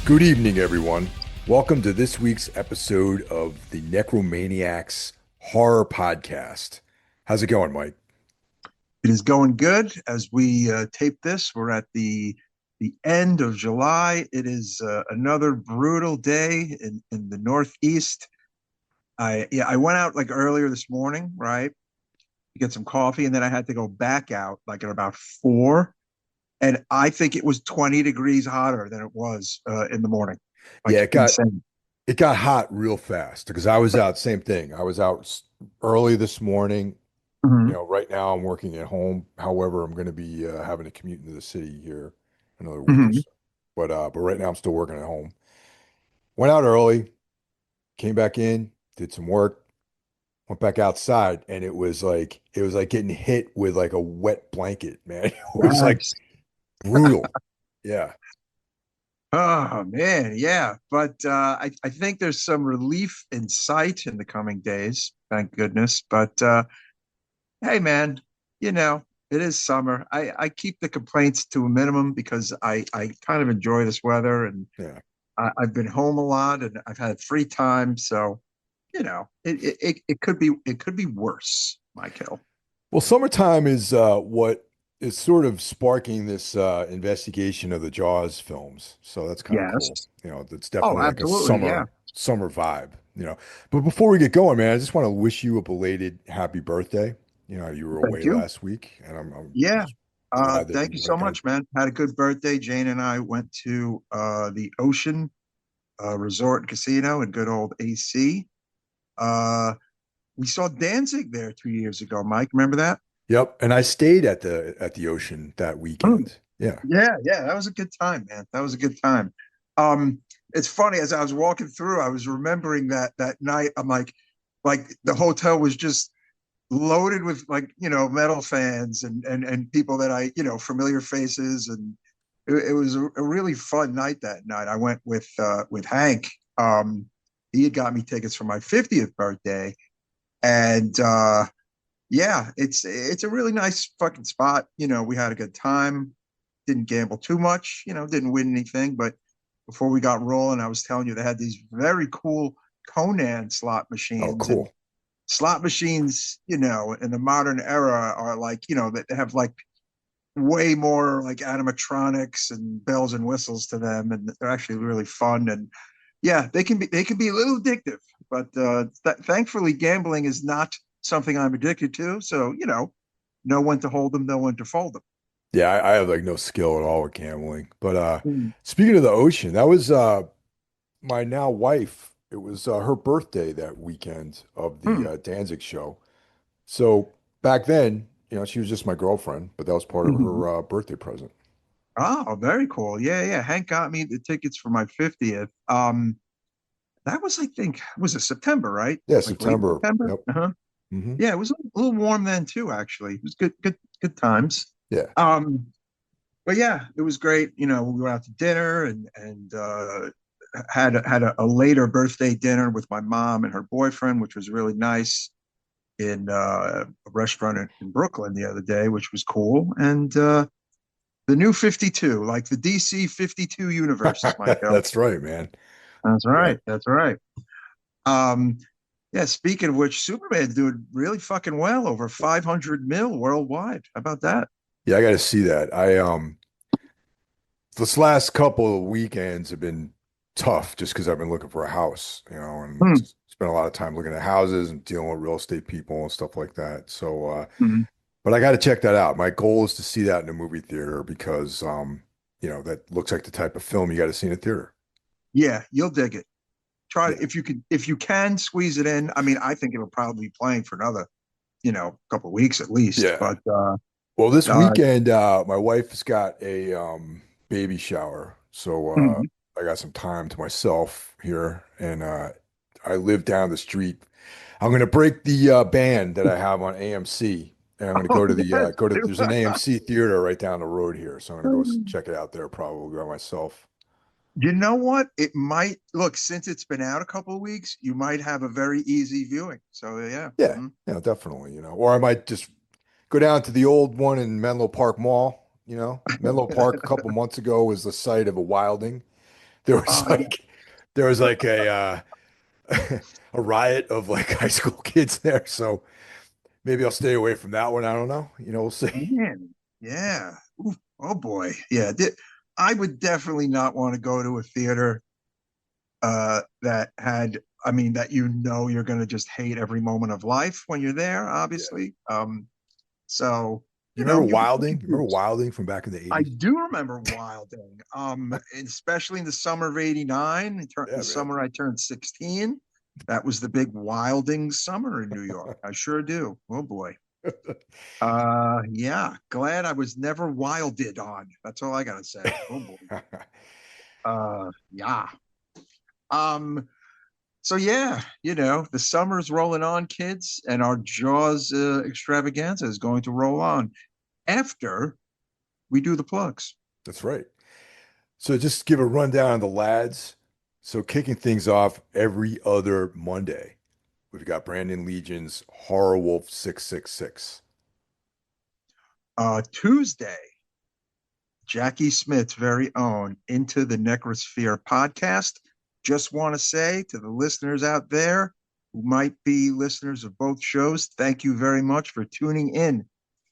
Good evening, everyone. Welcome to this week's episode of the Necromaniacs Horror Podcast. How's it going, Mike? It is going good as we tape this. We're at the end of July. It is another brutal day in the Northeast. I went out like earlier this morning, right, to get some coffee, and then I had to go back out like at about 4, and I think it was 20 degrees hotter than it was in the morning, Yeah, like it got insane. it got hot real fast because I was out, same thing. I was out early this morning. Hmm. Right now I'm working at home. However, I'm going to be having to commute into the city here another week or Hmm. so. But right now I'm still working at home. Went out early, came back in, did some work, went back outside, and it was like getting hit with like a wet blanket, man. It was like Yes. brutal. Yeah. Oh man, yeah. But I think there's some relief in sight in the coming days, thank goodness. But hey man, you know, it is summer. I keep the complaints to a minimum because I kind of enjoy this weather and Yeah. I've been home a lot and I've had free time. So, it could be worse, Michael. Well, summertime is what is sort of sparking this investigation of the Jaws films. So that's kind of cool. Yes. It's Oh, definitely like a absolutely. Yeah. summer vibe. But before we get going, man, I just want to wish you a belated happy birthday. You were Thank away you. last week, and I'm Yeah. just glad that Thank you you so like I much, man. Had a good birthday. Jane and I went to the Ocean Resort and Casino in good old AC. Uh, we saw Danzig there 2 years ago, Mike. Remember that? Yep, and I stayed at the ocean that Mm. weekend. Yeah. Yeah, yeah, that was a good time, man. That was a good time. Um, it's funny as I was walking through, I was remembering that night. I'm like the hotel was just loaded with like metal fans and people that familiar faces, and it was a really fun night that night. I went with Hank. He had got me tickets for my 50th birthday, and yeah, it's a really nice fucking spot. We had a good time. Didn't gamble too much. Didn't win anything. But before we got rolling, I was telling you they had these very cool Conan slot Oh, machines, and cool. slot machines, in the modern era are like, that they have like way more like animatronics and bells and whistles to them, and they're actually really fun. And yeah, they can be a little addictive, but thankfully, gambling is not something I'm addicted to. So know when to hold them, know when to fold them. Yeah, I have like no skill at all with gambling. But Mm. speaking of the ocean, that was my now wife. It was her birthday that weekend of the Mm. Danzig show. So back then, she was just my girlfriend, but that was part of Mhm. her birthday present. Oh, very cool. Yeah, yeah. Hank got me the tickets for my 50th. That was, I think, was it September, right? Yeah, Like late September. September? Yep. Uh-huh. Hmm. Yeah, it was a little warm then too, actually. It was good times. Yeah. Um, but yeah, it was great. We went out to dinner and had a later birthday dinner with my mom and her boyfriend, which was really nice in a restaurant in Brooklyn the other day, which was cool. And the new 52, like the DC 52 universe, Michael. That's right, man. That's Yeah. right. That's right. Um, yeah, speaking of which, Superman's doing really fucking well, over 500 mil worldwide. How about that? Yeah, I got to see that. This last couple of weekends have been tough just because I've been looking for a house, and Hmm. spent a lot of time looking at houses and dealing with real estate people and stuff like that. So, Mhm. but I got to check that out. My goal is to see that in a movie theater because, that looks like the type of film you got to see in a theater. Yeah, you'll dig it. Try Yeah. if you can squeeze it in. I mean, I think it'll probably be playing for another, couple of weeks at least. Yeah. But Well, this uh, weekend, my wife's got a baby shower, so mhm. I got some time to myself here, and I live down the street. I'm gonna break the ban that I have on AMC, and I'm gonna Oh go to the yes, go to. There's an AMC theater right down the road here, so I'm gonna go check it out there probably by myself. you know what? It might look, since it's been out a couple of weeks, you might have a very easy viewing. So yeah. Yeah, Mhm. definitely. Or I might just go down to the old one in Menlo Park Mall. Menlo Park a couple months ago was the site of a wilding. There was Yeah. like there was like a riot of like high school kids there. So maybe I'll stay away from that one. I don't know. We'll see. Man, yeah. Oof. Oh boy. Yeah. I would definitely not want to go to a theater that had, I mean, that you're going to just hate every moment of life when you're there, Yeah. obviously. So, You remember you Wilding? could You remember choose. Wilding from back in the I 80s? do remember Wilding, especially in the summer of '89, the Yeah, man. summer I turned 16. That was the big Wilding summer in New York. I sure do. Oh boy. Yeah, glad I was never wilded on. That's all I gotta say. Oh boy. Yeah. Um, so yeah, the summer's rolling on, kids, and our Jaws extravaganza is going to roll on after we do the plugs. That's right. So just give a rundown on the lads. So kicking things off every other Monday, we've got Brandon Legion's Horror Wolf 666. Tuesday, Jackie Smith's very own Into the Necrosphere podcast. Just want to say to the listeners out there who might be listeners of both shows, thank you very much for tuning in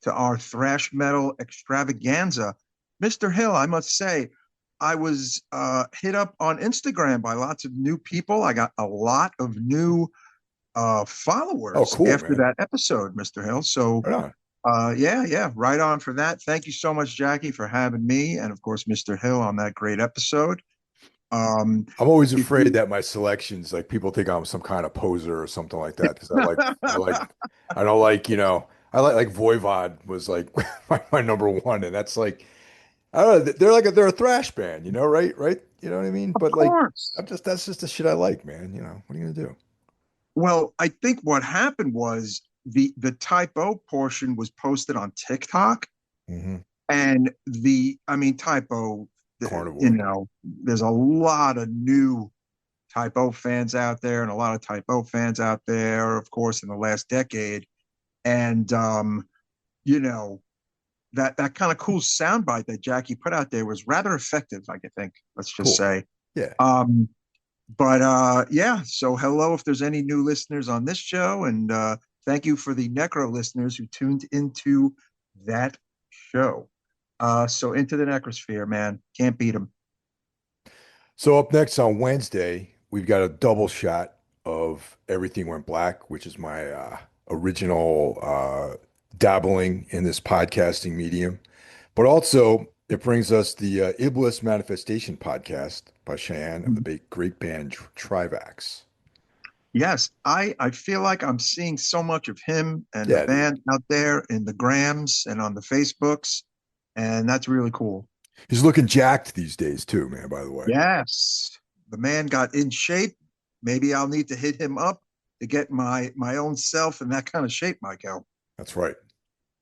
to our thrash metal extravaganza. Mr. Hill, I must say, I was hit up on Instagram by lots of new people. I got a lot of new Oh, followers cool, after man. that episode, Mr. Hill. So Right on. yeah, right on for that. Thank you so much, Jackie, for having me, and of course, Mr. Hill on that great episode. Um, I'm always if afraid you, that my selections, like people think I'm some kind of poser or something like that, because I don't like, I like Voivod was like my number one, and that's like, I don't know, they're like they're a thrash band, right? Right? You know what I mean? of But like, course. that's just the shit I like, man. What are you gonna do? Well, I think what happened was the typo portion was posted on TikTok, Hmm. and I mean, typo. Carnivore. There's a lot of new typo fans out there, and a lot of typo fans out there, of course, in the last decade, and you know that kind of cool soundbite that Jackie put out there was rather effective, I think. Let's just Cool. say. Yeah. Um, but yeah, so hello if there's any new listeners on this show, and thank you for the Necro listeners who tuned into that show. So into the Necrosphere, man, can't beat them. So up next on Wednesday, we've got a double shot of Everything Went Black, which is my original dabbling in this podcasting medium. But also, it brings us the Iblis Manifestation podcast by Cheyenne of the great band Trivax. Yes, I feel like I'm seeing so much of him and the Yeah, dude. band out there in the grams and on the Facebooks, and that's really cool. He's looking jacked these days too, man, by the way. Yes, the man got in shape. Maybe I'll need to hit him up to get my own self in that kind of shape, Michael. That's right.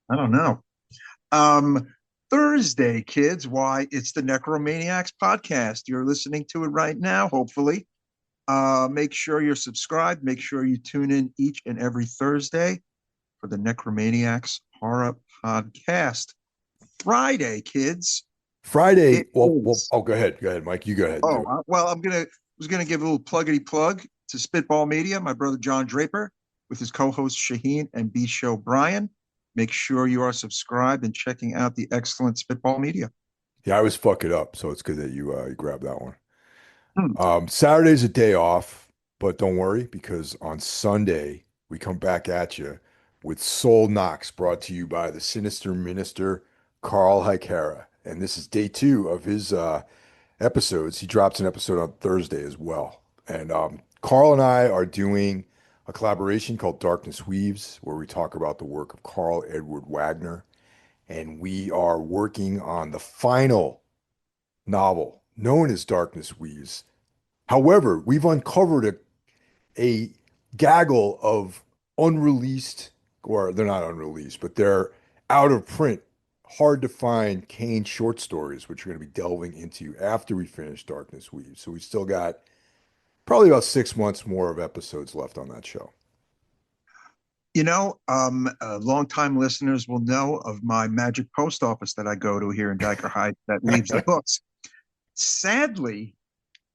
I don't know. Um, Thursday, kids. Why? It's the Necromaniacs podcast. You're listening to it right now, hopefully. Make sure you're subscribed. Make sure you tune in each and every Thursday for the Necromaniacs Horror Podcast. Friday, kids. Friday, It well, is. oh, go ahead. Go ahead, Mike. You go ahead and do Oh, it. well, was gonna give a little pluggity plug to Spitball Media, my brother John Draper, with his co-host Shaheen and B Show Brian. Make sure you are subscribed and checking out the excellent Spitball Media. Yeah, I always fuck it up, so it's good that you grab that one. Hmm. Saturday's a day off, but don't worry because on Sunday we come back at you with Soul Knocks brought to you by the Sinister Minister Carl Hikera. And this is day two of his episodes. He drops an episode on Thursday as well. And Carl and I are doing a collaboration called Darkness Weaves, where we talk about the work of Carl Edward Wagner. And we are working on the final novel known as Darkness Weaves. However, we've uncovered a gaggle of unreleased, or they're not unreleased, but they're out of print, hard to find Kane short stories, which we're going to be delving into after we finish Darkness Weaves. So we still got probably about 6 months more of episodes left on that show. Longtime listeners will know of my magic post office that I go to here in Diker Heights that leaves the books. Sadly,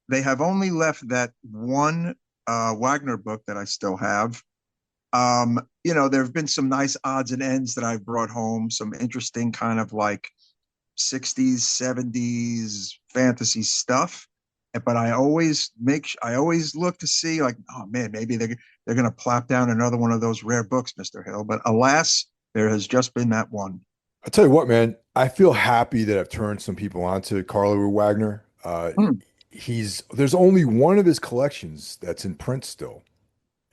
they have only left that one Wagner book that I still have. There have been some nice odds and ends that I've brought home, some interesting kind of like 60s, 70s fantasy stuff. But I always look to see like, oh man, maybe they're gonna plop down another one of those rare books, Mr. Hill. But alas, there has just been that one. I tell you what, man, I feel happy that I've turned some people onto Carlo Wagner. Hmm. There's only one of his collections that's in print still,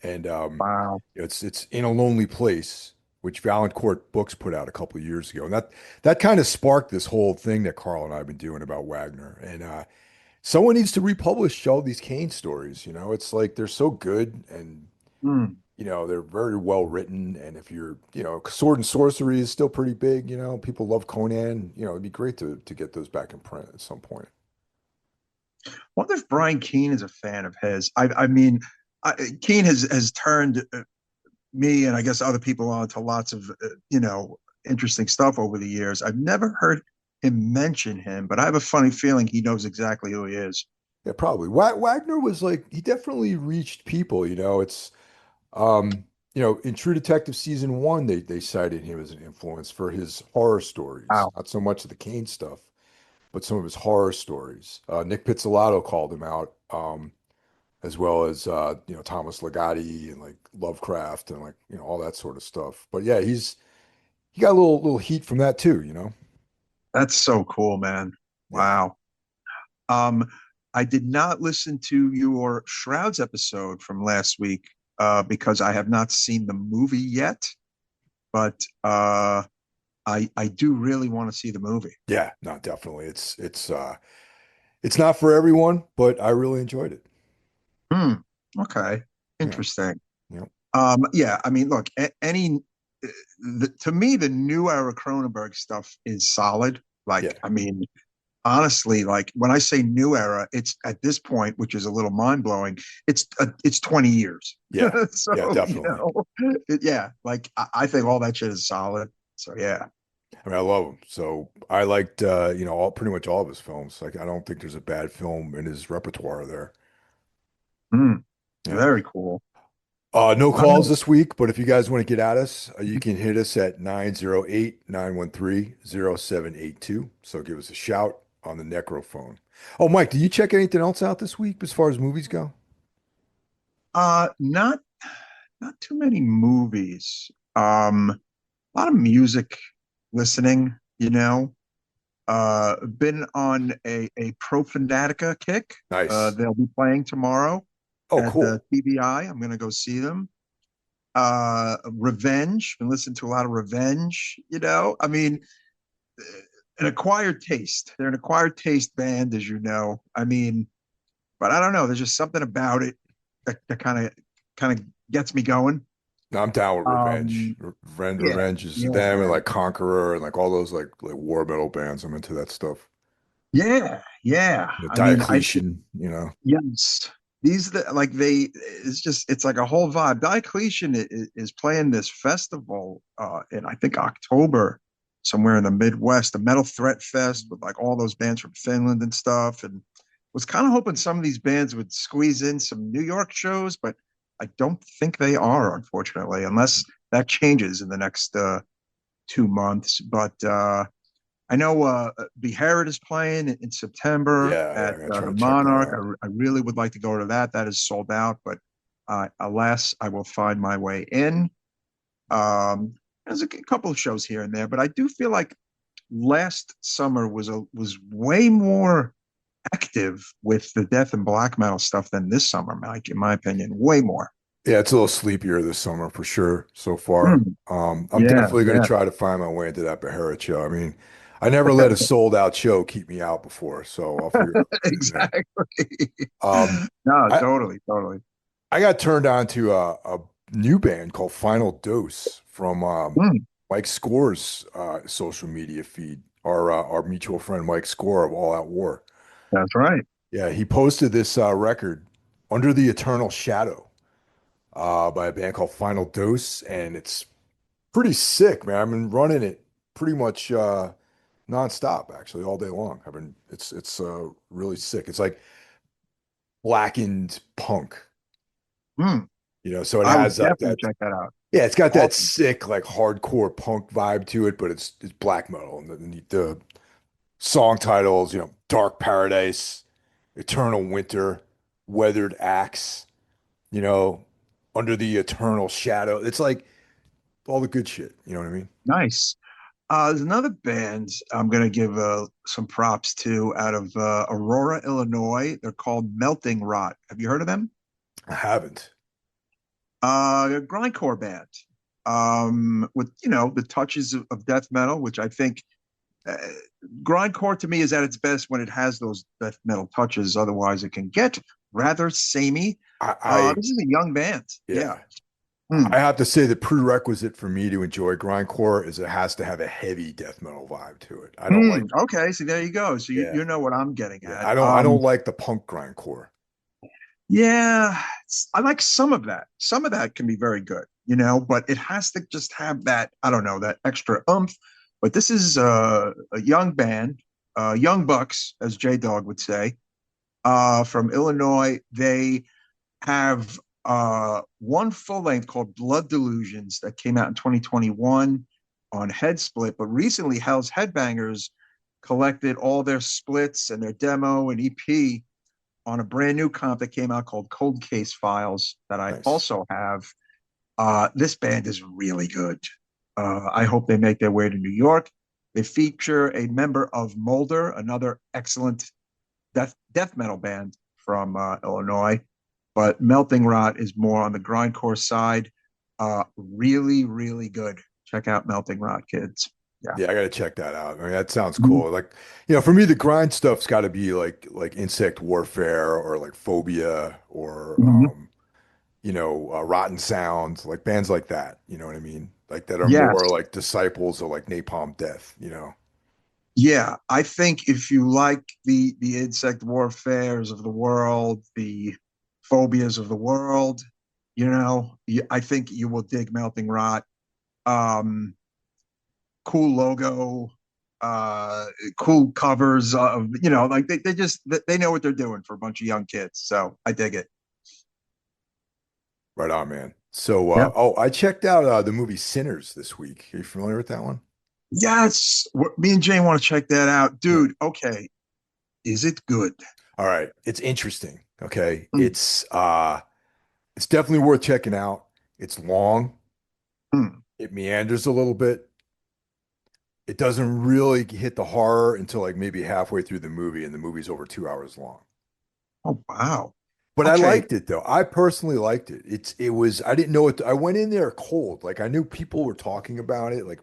and Wow. it's In a Lonely Place, which Valancourt Books put out a couple of years ago, and that kind of sparked this whole thing that Carl and I have been doing about Wagner. And someone needs to republish all these Kane stories. It's like they're so good, and Hmm. they're very well written. And if Sword and Sorcery is still pretty big. People love Conan. It'd be great to get those back in print at some point. Wonder if Brian Keene is a fan of his. I mean, Keene has turned me and I guess other people on to lots of interesting stuff over the years. I've never heard him mention him, but I have a funny feeling he knows exactly who he is. Yeah, probably. Wagner was like he definitely reached people. It's in True Detective season one, they cited him as an influence for his horror stories, Wow, not so much of the Kane stuff, but some of his horror stories. Nick Pizzolatto called him out, as well as Thomas Ligotti and like Lovecraft and like all that sort of stuff. But yeah, he got a little heat from that too. that's so cool, man. Yeah, Wow. Um, I did not listen to your Shrouds episode from last week because I have not seen the movie yet, but I do really want to see the movie. yeah, no, definitely. It's not for everyone, but I really enjoyed it. Hmm. Okay. Yeah, Interesting. yeah, Yeah, I mean, look, to me, the new era Cronenberg stuff is solid. Like, yeah, I mean, honestly, like when I say new era, it's at this point, which is a little mind blowing. It's 20 years. yeah, So, yeah, definitely. yeah, like I think all that shit is solid. So yeah. I mean, I love him. So I liked, pretty much all of his films. Like, I don't think there's a bad film in his repertoire there. Mm, Yeah. very cool. No All calls right. this week, but if you guys want to get at us, you can hit us at 908-913-0782. So give us a shout on the Necro phone. Oh, Mike, did you check anything else out this week as far as movies go? Not too many movies. A lot of music listening, been on a Pro Fanatica kick. Nice. They'll be playing tomorrow Oh, at the cool. TBI. I'm gonna go see them. Revenge. Been listening to a lot of Revenge. I mean, an acquired taste. They're an acquired taste band, as you know. I mean, but I don't know. There's just something about it that kind of gets me going. No, I'm down with Revenge. Um, yeah, Revenge is yeah, them and man. like Conqueror and like all those like war metal bands. I'm into that stuff. Yeah, yeah. I mean, Diocletian. yes. It's like a whole vibe. Diocletian is playing this festival in I think October somewhere in the Midwest, a Metal Threat Fest with like all those bands from Finland and stuff. And was kind of hoping some of these bands would squeeze in some New York shows, but I don't think they are, unfortunately, unless that changes in the next 2 months. But I know Beherit is playing in September Yeah, yeah, at I'm gonna try the to check that Monarch. out. I really would like to go to that. That is sold out, but alas, I will find my way in. There's a couple of shows here and there, but I do feel like last summer was way more active with the death and black metal stuff than this summer, Mike. In my opinion, way more. Yeah, it's a little sleepier this summer for sure so far. Hmm. I'm Yeah, definitely going to yeah, try to find my way into that Beharit show. I mean, I never let a sold out show keep me out before, so I'll figure out what to do there. exactly. Um, No, I totally, totally. I got turned on to a new band called Final Dose from Hmm, Mike Score's social media feed. Our mutual friend Mike Score of All Out War. that's right. Yeah, he posted this record Under the Eternal Shadow by a band called Final Dose, and it's pretty sick, man. I've been running it pretty much nonstop, actually, all day long. It's really sick. It's like blackened punk, Hmm. so it I would has like definitely that. check that out. Yeah, it's got that Awesome. sick like hardcore punk vibe to it, but it's black metal. And the song titles, Dark Paradise, Eternal Winter, Weathered Axe, you know, Under the Eternal Shadow. It's like all the good shit. You know what I mean? Nice. There's another band I'm going to give some props to out of Aurora, Illinois. They're called Melting Rot. Have you heard of them? I haven't. A grindcore band with the touches of death metal, which I think uh, grindcore to me is at its best when it has those death metal touches. Otherwise, it can get rather samey. I This is a young band. Yeah. yeah. Hmm. I have to say the prerequisite for me to enjoy grindcore is it has to have a heavy death metal vibe to it. I don't Hmm. like, Okay. So there you go. So yeah, you know what I'm getting yeah. at. I don't like the punk grindcore. Yeah, I like some of that. Some of that can be very good, but it has to just have that, I don't know, that extra oomph. But this is a young band, young bucks, as J Dog would say, from Illinois. They have one full length called Blood Delusions that came out in 2021 on Head Split. But recently, Hell's Headbangers collected all their splits and their demo and EP on a brand new comp that came out called Cold Case Files that I Nice. also have. This band is really good. I hope they make their way to New York. They feature a member of Molder, another excellent death metal band from Illinois. But Melting Rot is more on the grindcore side. Really, really good. Check out Melting Rot, kids. Yeah. Yeah, I gotta check that out. I mean, that sounds Mhm. cool. Like, for me, the grind stuff's got to be like insect warfare or like phobia or Mhm. rotten sound, like bands like that. You know what I mean? Like that are more Yes. like disciples of like Napalm Death. Yeah, I think if you like the insect warfares of the world, the phobias of the world, I think you will dig Melting Rot. Um, cool logo, uh, cool covers of like they just they know what they're doing for a bunch of young kids. So I dig it. Right on, man. So, Yeah. I checked out the movie Sinners this week. Are you familiar with that one? Yes, me and Jane want to check that out, Yeah. dude. Okay, is it good? All right. It's interesting. Okay. Mm, It's definitely worth checking out. It's long. mm. It meanders a little bit. It doesn't really hit the horror until like maybe halfway through the movie, and the movie's over 2 hours long. Oh wow. But I Okay. liked it though. I personally liked it. It was I didn't know it. I went in there cold. Like I knew people were talking about it. Like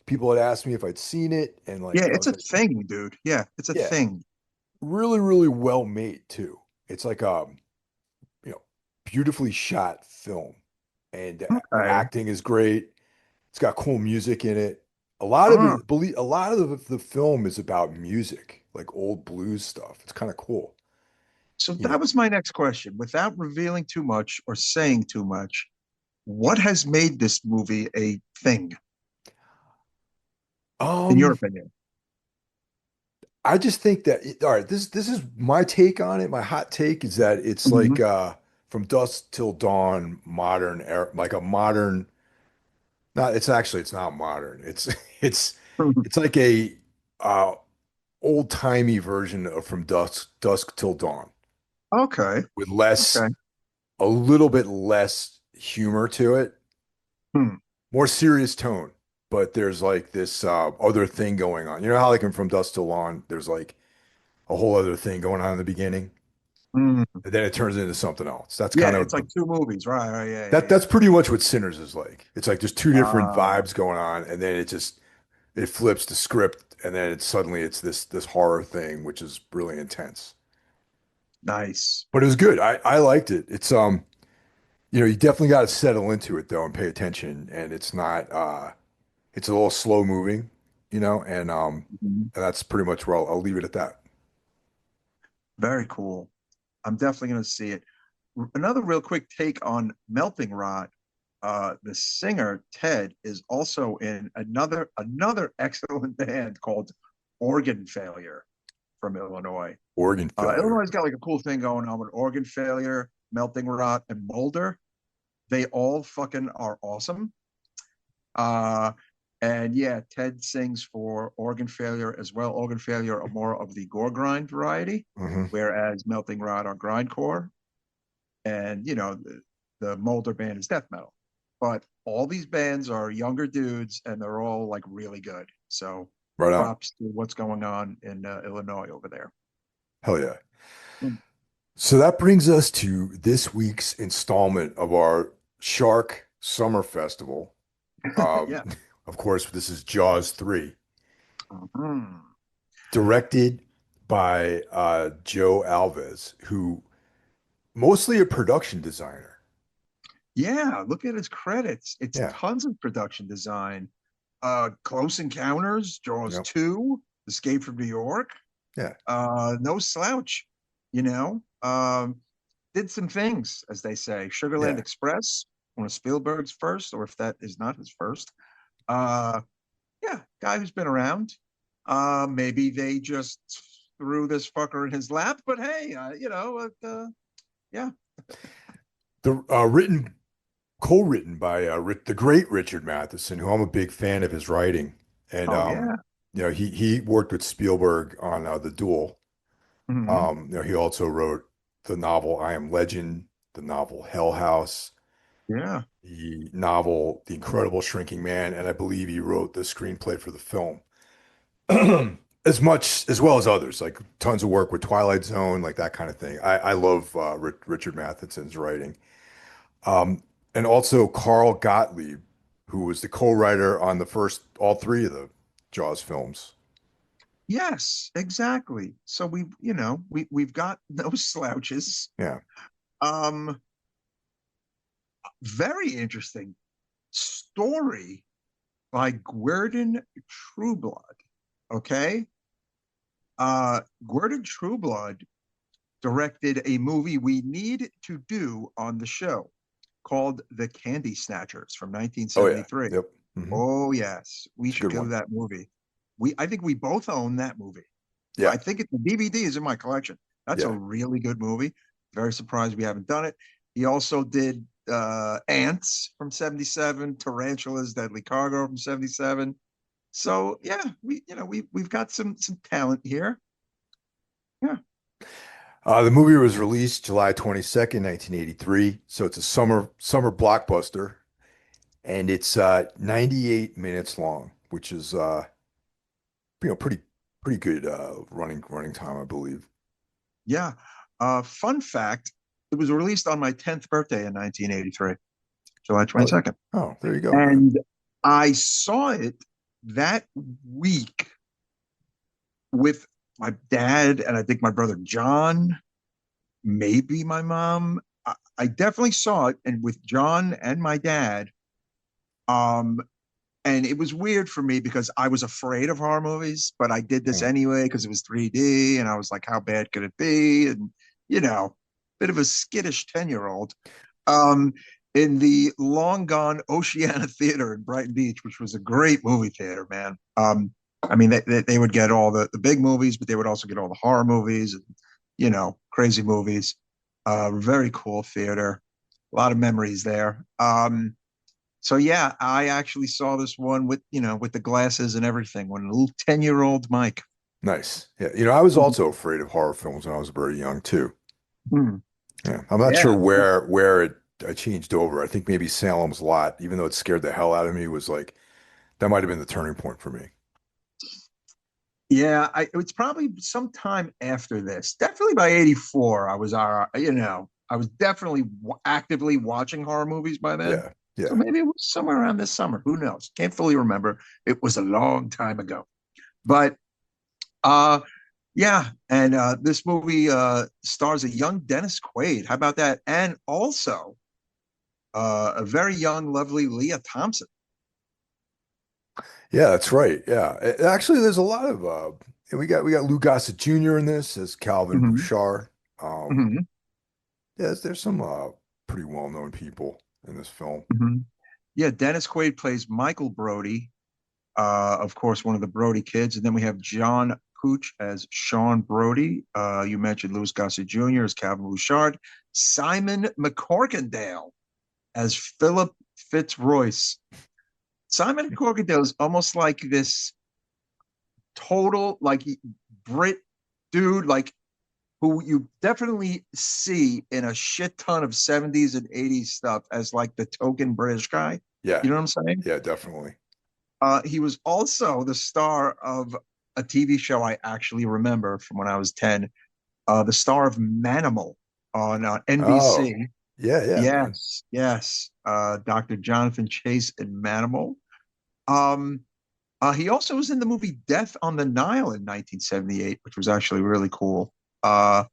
people had asked me if I'd seen it, and Yeah, like I it's was a like, thing, dude. Yeah, it's a yeah, thing. really, really well made too. It's like you know, beautifully shot film, and the Okay. acting is great. It's got cool music in it. A lot of Uh, it, believe a lot of the film is about music, like old blues stuff. It's kind of cool. so You know. that was my next question. Without revealing too much or saying too much, what has made this movie a thing, in your Um, opinion? I just think that all right, this is my take on it. My hot take is that it's like Mhm. from dusk till dawn, modern era, like a modern. Not, it's not modern. It's it's like a uh old-timey version of from dusk till dawn Okay. with less Okay. a little bit less humor to it, Hmm. more serious tone. But there's like this other thing going on. You know how like in From Dusk Till Dawn, there's like a whole other thing going on in the beginning, Hmm. and then it turns into something else. That's Yeah, kind it's of like two movies, right? Right. Yeah. Yeah. that's Yeah. pretty much what Sinners is like. It's like there's two different Uh, vibes going on, and then it flips the script, and then it's this horror thing, which is really intense. nice. But it was good. I liked it. You definitely got to settle into it though and pay attention, and it's not it's a little slow moving, Mhm. and that's pretty much where I'll leave it at that. Very cool. I'm definitely going to see it. Another real quick take on Melting Rot. The singer Ted is also in another excellent band called Organ Failure from Illinois. Organ Illinois failure. has got like a cool thing going on with organ failure, melting rot, and molder. They all fucking are awesome. Uh, and yeah, Ted sings for organ failure as well. Organ failure are more of the gore grind variety, Hmm. whereas melting rot are grindcore. And the Molder band is death metal. But all these bands are younger dudes, and they're all like really good. So Right on. props to what's going on in Illinois over there. Hell yeah. Mm. So that brings us to this week's installment of our Shark Summer Festival. Um, Yeah. of course, this is Jaws 3, Mhm. directed by Joe Alves, who mostly a production designer. Yeah, look at his credits. It's Yeah, tons of production design. Close Encounters, Jaws yep, 2, Escape from New York. yeah, No slouch, you know. Did some things, as they say. Sugarland yeah. Express, one of Spielberg's first, or if that is not his first. Uh, yeah, guy who's been around. Maybe they just threw this fucker in his lap, but hey, yeah. The co-written by the great Richard Matheson, who I'm a big fan of his writing, and Oh yeah. he worked with Spielberg on The Duel. Hmm. He also wrote the novel I Am Legend, the novel Hell House, Yeah. the novel The Incredible Shrinking Man, and I believe he wrote the screenplay for the film. As much as well as others, like tons of work with Twilight Zone, like that kind of thing. I love Richard Matheson's writing. Um, and also Carl Gottlieb, who was the co-writer on the first, all three of the Jaws films. Yes, exactly. So we've got no slouches. Yeah. Um, Very interesting story by Guerdon Trueblood. Okay. Guerdon Trueblood directed a movie we need to do on the show called The Candy Snatchers from Oh yeah. 1973. Yep. Hmm. Oh yes, we It's a should good do one. that movie. I think we both own that movie. Yeah. I think the DVD is in my collection. That's a Yeah. really good movie. Very surprised we haven't done it. He also did Ants from 77, Tarantulas, Deadly Cargo from 77. So yeah, we've got some talent here. Yeah. The movie was released July 22nd, 1983. So it's a summer blockbuster, and it's 98 minutes long, which is pretty good running time, I believe. Yeah. Fun fact, it was released on my 10th birthday in 1983, July Oh, 22nd. oh, there you go, man. And I saw it that week with my dad and I think my brother John, maybe my mom. I definitely saw it and with John and my dad. Um, and it was weird for me because I was afraid of horror movies, but I did this Mm. anyway because it was 3D and I was like, how bad could it be? And bit of a skittish 10-year-old. Um, in the long gone Oceana Theater in Brighton Beach, which was a great movie theater, man. I mean, they would get all the big movies, but they would also get all the horror movies and, crazy movies. Very cool theater. A lot of memories there. So yeah, I actually saw this one with the glasses and everything when a little 10-year-old Mike. Nice. Yeah. I was also afraid of horror films when I was very young too. Mm. Yeah. I'm not sure Yeah. where I changed over. I think maybe Salem's Lot, even though it scared the hell out of me, was like that might have been the turning point for me. Yeah, it's probably sometime after this. Definitely by 84, I was definitely actively watching horror movies by then. Yeah. So Yeah. maybe it was somewhere around this summer. Who knows? Can't fully remember. It was a long time ago. But uh yeah, and this movie stars a young Dennis Quaid. How about that? And also a very young, lovely Leah Thompson. Yeah, that's right. Yeah. Actually, there's a lot of we got Lou Gossett Jr. in this as Calvin Hmm. Bouchard. Um, Hmm. yeah, there's some pretty well-known people in this film. Hmm. Yeah, Dennis Quaid plays Michael Brody, of course, one of the Brody kids. And then we have John Cooch as Sean Brody. You mentioned Louis Gossett Jr. as Calvin Bouchard. Simon McCorkindale as Philip Fitzroyce. Simon McCorkindale is almost like this total like Brit dude, like who you definitely see in a shit ton of 70s and 80s stuff as like the token British guy. Yeah. You know what I'm saying? Yeah, definitely. He was also the star of a TV show I actually remember from when I was 10, the star of Manimal on Oh, NBC. yeah, yeah, man. Yes, yes. Dr. Jonathan Chase in Manimal. Um, he also was in the movie Death on the Nile in 1978, which was actually really cool. And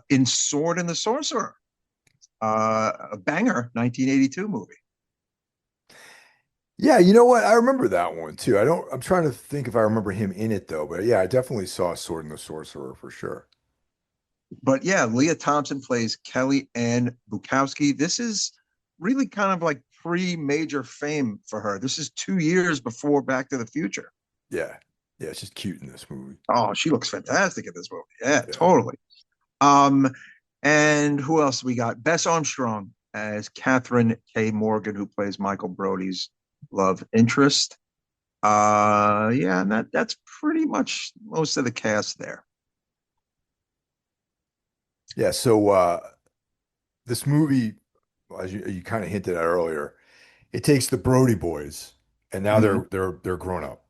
in Sword and the Sorcerer, a banger 1982 movie. Yeah, you know what? I remember that one too. I'm trying to think if I remember him in it though, but yeah, I definitely saw Sword and the Sorcerer for sure. But yeah, Leah Thompson plays Kelly Ann Bukowski. This is really kind of like pre-major fame for her. This is 2 years before Back to the Future. Yeah. Yeah, it's just cute in this movie. Oh, she looks fantastic in this movie. Yeah, Yeah. totally. Um, and who else we got? Bess Armstrong as Catherine K. Morgan, who plays Michael Brody's love interest. Yeah, and that's pretty much most of the cast there. Yeah, so this movie, as you kind of hinted at earlier, it takes the Brody boys and now Mhm. they're grown up.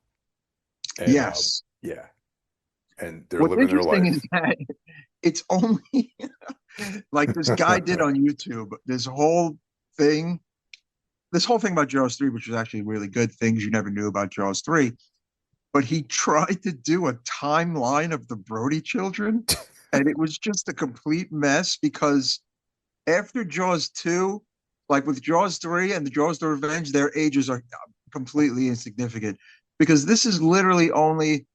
And Yes. yeah, and they're What's living their interesting is life. that it's only like this guy did on YouTube thing, this whole thing about Jaws 3, which was actually really good, things you never knew about Jaws 3. But he tried to do a timeline of the Brody children, and it was just a complete mess because after Jaws 2, like with Jaws 3 and the Jaws the Revenge, their ages are completely insignificant because this is literally only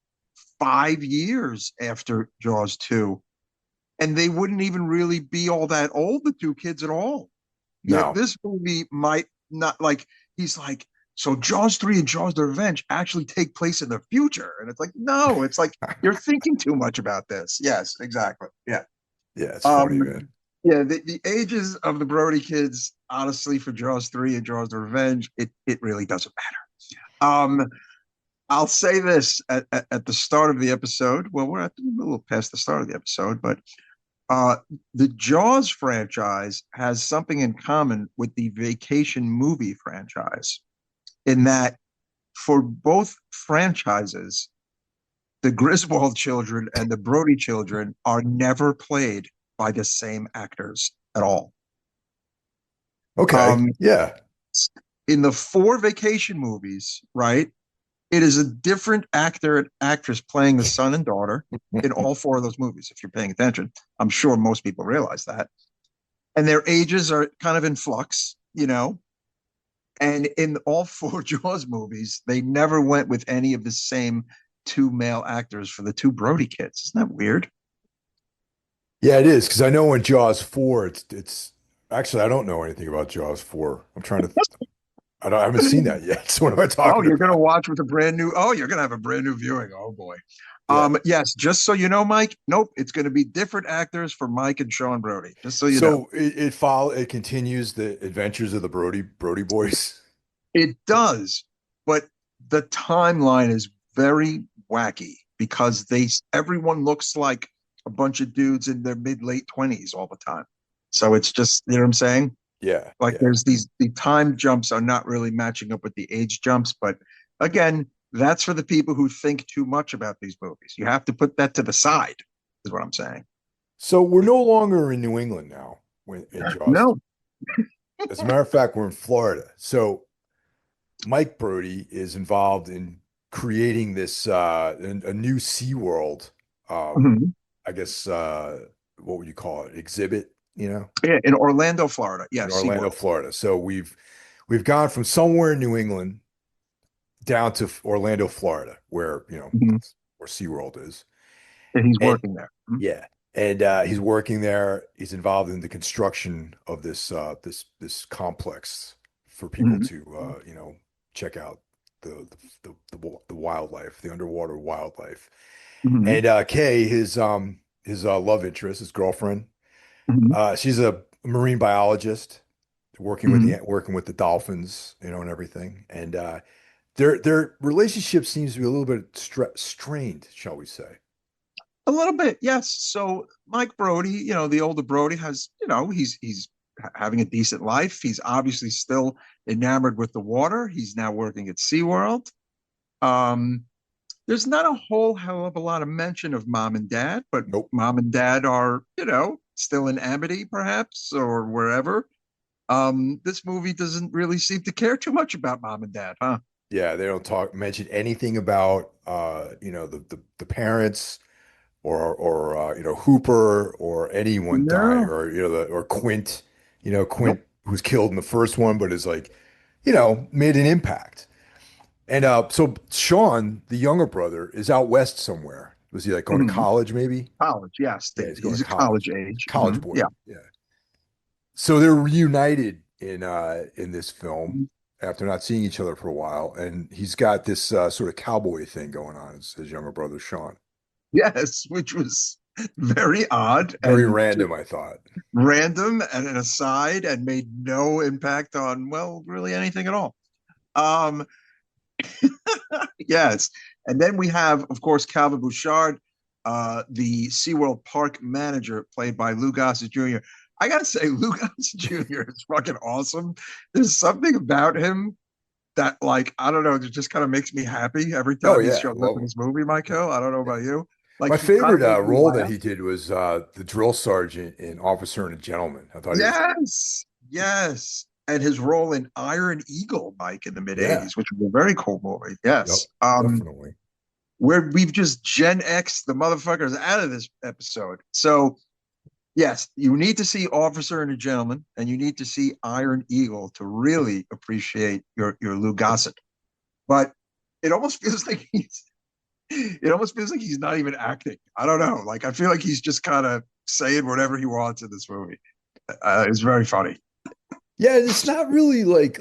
5 years after Jaws 2. And they wouldn't even really be all that old, the two kids at all. Yet No. this movie might not like, he's like, so Jaws 3 and Jaws the Revenge actually take place in the future. And it's like, no, it's like you're thinking too much about this. Yes, exactly. Yeah. Yeah, it's funny, Um, man. yeah, the ages of the Brody kids, honestly, for Jaws 3 and Jaws the Revenge, it really doesn't matter. I'll say this at the start of the episode. Well, we're a little past the start of the episode, but uh, the Jaws franchise has something in common with the Vacation movie franchise in that for both franchises, the Griswold children and the Brody children are never played by the same actors at all. Okay. Um, Yeah. in the four Vacation movies, right? It is a different actor and actress playing the son and daughter in all four of those movies, if you're paying attention. I'm sure most people realize that. And their ages are kind of in flux, you know. And in all four Jaws movies, they never went with any of the same two male actors for the two Brody kids. Isn't that weird? Yeah, it is because I know in Jaws 4, it's actually I don't know anything about Jaws 4. I haven't seen that yet. So what am I Oh, talking you're gonna about? watch with a brand new. Oh, you're gonna have a brand new viewing. Oh boy. Yeah. Yes, just so you know, Mike. Nope, it's gonna be different actors for Mike and Sean Brody. Just so you know. So it continues the adventures of the Brody boys. It does, but the timeline is very wacky because they everyone looks like a bunch of dudes in their mid late 20s all the time. So it's just, you know what I'm saying? Yeah, Like yeah. there's the time jumps are not really matching up with the age jumps, but again, that's for the people who think too much about these movies. You have to put that to the side, is what I'm saying. So we're no longer in New England now in Jaws. No. As a matter of fact, we're in Florida. So Mike Brody is involved in creating this a new Sea World. Mhm. I guess what would you call it? Exhibit, Yeah, in Orlando, Florida. Yeah, in Orlando, SeaWorld. Florida. So we've gone from somewhere in New England down to Orlando, Florida, where Mhm. that's where SeaWorld is. And he's And working there. Mhm. yeah, and he's working there. He's involved in the construction of this complex for people Mhm. to check out. the wildlife, the underwater wildlife. Hmm. And Kay, his love interest, his girlfriend, Hmm. she's a marine biologist Hmm. working with the dolphins, and everything. And their relationship seems to be a little bit strained, shall we say? A little bit, yes. So Mike Brody, the older Brody has, he's having a decent life. He's obviously still enamored with the water. He's now working at SeaWorld. Um, there's not a whole hell of a lot of mention of mom and dad, but Nope. mom and dad are, still in Amity, perhaps, or wherever. This movie doesn't really seem to care too much about mom and dad, huh? Yeah, they don't mention anything about the parents or Hooper or anyone dying No. or or Quint, Quint Nope. who was killed in the first one but is like, made an impact. And so Sean, the younger brother, is out west somewhere. Was he like going to Mhm. college maybe? College, yes. Yeah, he's going He's to a college college. age. College Yeah. boy. Yeah. So they're reunited in this film Mhm. after not seeing each other for a while, and he's got this sort of cowboy thing going on, his younger brother Sean. Yes, which was very odd Very and just random, I thought. random and an aside and made no impact on, well, really anything at all. Um, yes. And then we have, of course, Calvin Bouchard, the SeaWorld park manager, played by Lou Gossett Jr. I gotta say, Lou Gossett Jr. is fucking awesome. There's something about him that, like, I don't know, it just kind of makes me happy every Oh time he yeah, shows up love in him. this movie, Yeah, Michael. I don't know yeah. about you. Like, My he kind of favorite makes me role that laugh. he did was the drill sergeant in Officer and a Gentleman. I thought he was, Yes, yes. And his role in Iron Eagle, Mike, in the mid yeah, 80s, which was a very cool movie. yep, Yes. definitely. Where we've just Gen X the motherfuckers out of this episode. So yes, you need to see Officer and a Gentleman, and you need to see Iron Eagle to really appreciate your Lou Gossett. But it almost feels like he's not even acting. I don't know. Like I feel like he's just kind of saying whatever he wants in this movie. It's very funny. Yeah, it's not really like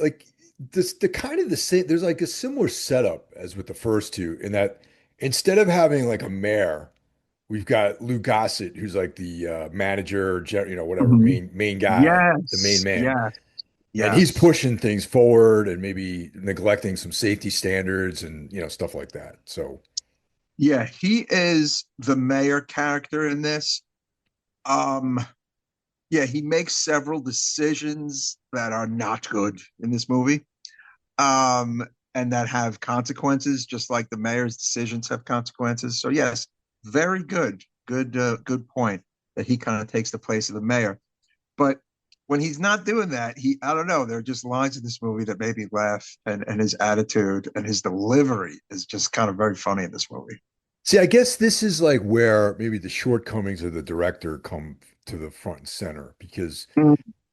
this the kind of the same. There's like a similar setup as with the first two in that instead of having like a mayor, we've got Lou Gossett, who's like the manager, whatever, Mhm. main guy, the main Yes, man. yes, And he's yes. pushing things forward and maybe neglecting some safety standards and stuff like that. So Yeah, he is the mayor character in this. Um, yeah, he makes several decisions that are not good in this movie. Um, and that have consequences, just like the mayor's decisions have consequences. So yes, very good. Good point that he kind of takes the place of the mayor. But when he's not doing that, I don't know, there are just lines in this movie that made me laugh, and his attitude and his delivery is just kind of very funny in this movie. see, I guess this is like where maybe the shortcomings of the director come to the front and center because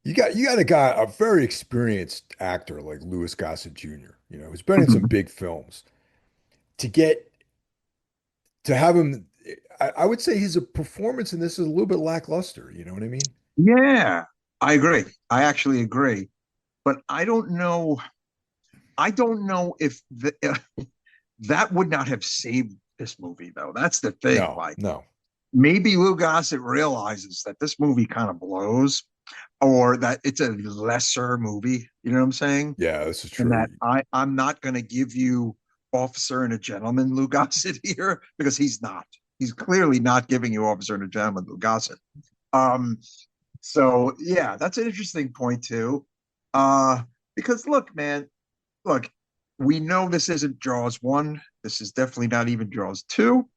you got a very experienced actor like Louis Gossett Jr., who's been in some Mhm. big films. To get to have him, I would say his performance in this is a little bit lackluster. You know what I mean? Yeah, I agree. I actually agree. But I don't know. I don't know if that would not have saved this movie, though. That's the thing. No, Like, no. maybe Lou Gossett realizes that this movie kind of blows or that it's a lesser movie. You know what I'm saying? Yeah, this is And true. that I'm not going to give you Officer and a Gentleman Lou Gossett here because he's not. He's clearly not giving you Officer and a Gentleman Lou Gossett. Um, so yeah, that's an interesting point too. Uh, because look, man, look, we know this isn't Jaws 1. This is definitely not even Jaws 2.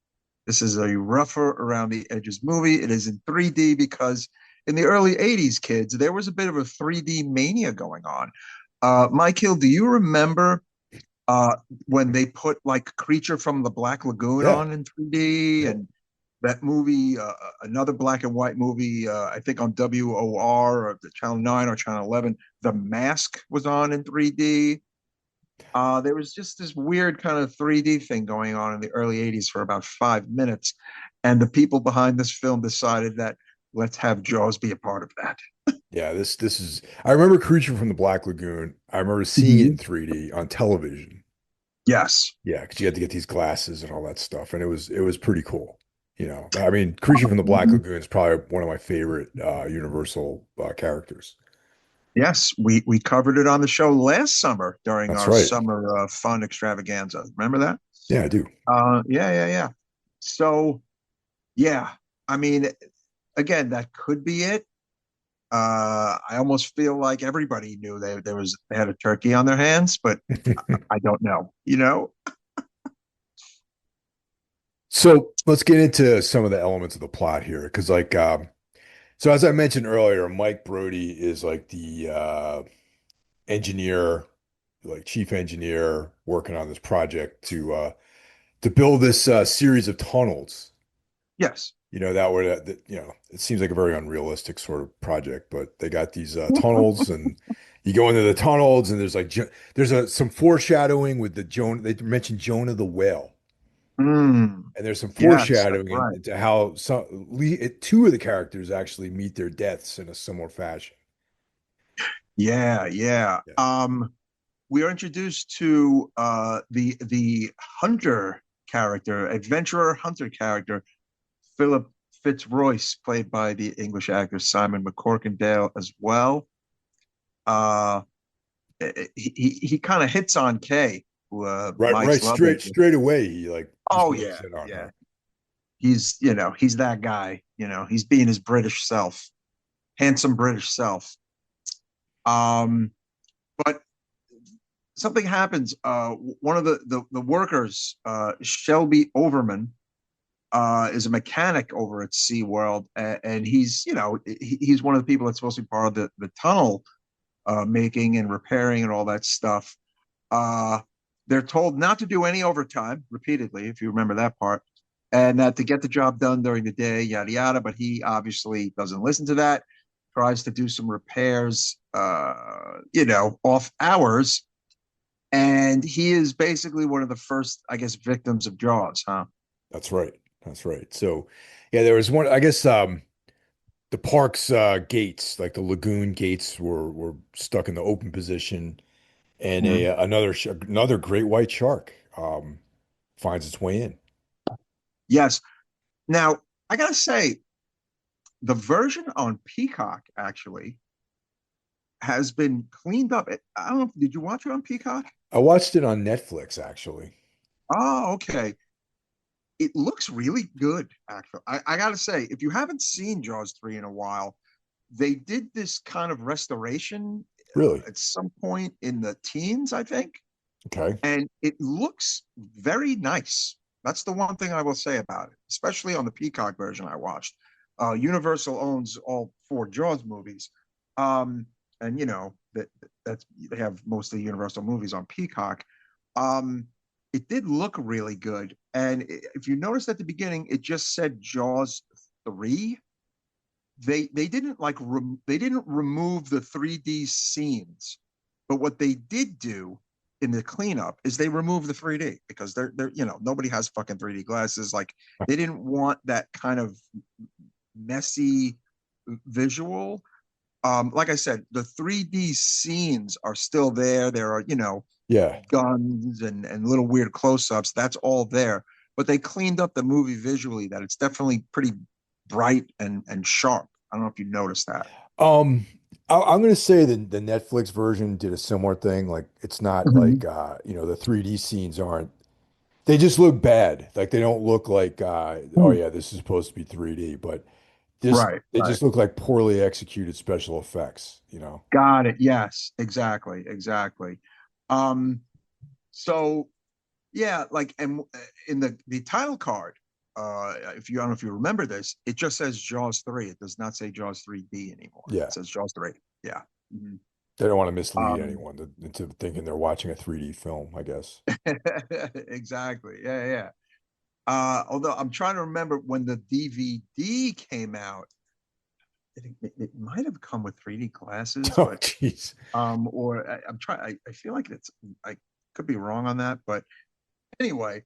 This is a rougher around the edges movie. It is in 3D because in the early 80s, kids, there was a bit of a 3D mania going on. Mike Hill, do you remember uh, when they put like Creature from the Black Lagoon Yeah. on in 3D Yep. and that movie, another black and white movie, I think on WOR or the Channel 9 or Channel 11, The Mask was on in 3D. There was just this weird kind of 3D thing going on in the early 80s for about 5 minutes. And the people behind this film decided that let's have Jaws be a part of that. Yeah, this is I remember Creature from the Black Lagoon. I remember seeing it in Mhm. 3D on television. Yes. Yeah, because you had to get these glasses and all that stuff, and it was pretty cool. I mean, Creature from the Black Mhm. Lagoon is probably one of my favorite Universal characters. Yes, we covered it on the show last summer during That's our right. summer fun extravaganza. Remember that? Yeah, I do. Yeah, yeah, yeah. So, yeah, I mean, again, that could be it. I almost feel like everybody knew they had a turkey on their hands, but I don't know. You know? So let's get into some of the elements of the plot here, because so as I mentioned earlier, Mike Brody is like the engineer, like chief engineer, working on this project to build this series of tunnels. Yes. That would it seems like a very unrealistic sort of project, but they got these tunnels, and you go into the tunnels, and there's some foreshadowing with the Jonah. They mentioned Jonah the whale. Mm, And there's some yes, that's foreshadowing right. into how two of the characters actually meet their deaths in a similar fashion. Yeah, yeah. Yeah. We are introduced to the hunter character, adventurer hunter character, Philip Fitzroyce, played by the English actor Simon McCorkindale as well. Uh, he kind of hits on Kay, who Right, right, Mike's love interest. straight away, he like just Oh moves yeah, in on yeah. her. He's that guy. He's being his British self, handsome British self. Um, but something happens. One of the workers, Shelby Overman, is a mechanic over at SeaWorld, and he's one of the people that's supposed to be part of the tunnel making and repairing and all that stuff. Uh, they're told not to do any overtime repeatedly, if you remember that part, and that to get the job done during the day, yada yada. But he obviously doesn't listen to that. Tries to do some repairs, off hours, and he is basically one of the first, I guess, victims of Jaws, huh? That's right. That's right. So, yeah, there was one, I guess, the park's gates, like the lagoon gates were stuck in the open position, and Mhm. another great white shark finds its way in. Yes. Now, I gotta say, the version on Peacock actually has been cleaned up. I don't know. Did you watch it on Peacock? I watched it on Netflix, actually. Oh, okay. It looks really good, actually. I gotta say, if you haven't seen Jaws 3 in a while, they did this kind of restoration Really? at some point in the teens, I think, Okay. and it looks very nice. That's the one thing I will say about it, especially on the Peacock version I watched. Universal owns all four Jaws movies, um, and that's they have most of the Universal movies on Peacock. Um, it did look really good, and if you noticed at the beginning, it just said Jaws 3. They didn't they didn't remove the 3D scenes, but what they did do in the cleanup is they removed the 3D because they're nobody has fucking 3D glasses. Like they didn't want that kind of messy visual. Like I said, the 3D scenes are still there. There are Yeah. guns and little weird close-ups. That's all there, but they cleaned up the movie visually. That it's definitely pretty bright and sharp. I don't know if you noticed that. Um, I'm gonna say that the Netflix version did a similar thing. Like it's not like Mhm. the 3D scenes aren't they just look bad. Like they don't look like oh Mm. yeah, this is supposed to be 3D, but this Right, they right. just look like poorly executed special effects. Got it. Yes, exactly, exactly. Um, so yeah, like, and in the title card, if you I don't know if you remember this, it just says Jaws 3. It does not say Jaws 3D anymore. It Yeah. says Jaws 3. Yeah. Mhm. They don't want to mislead Um, anyone into thinking they're watching a 3D film, I guess. exactly. Yeah, yeah. Although I'm trying to remember when the DVD came out, it might have come with 3D glasses, Oh, but jeez. or I'm trying. I feel like I could be wrong on that, but anyway,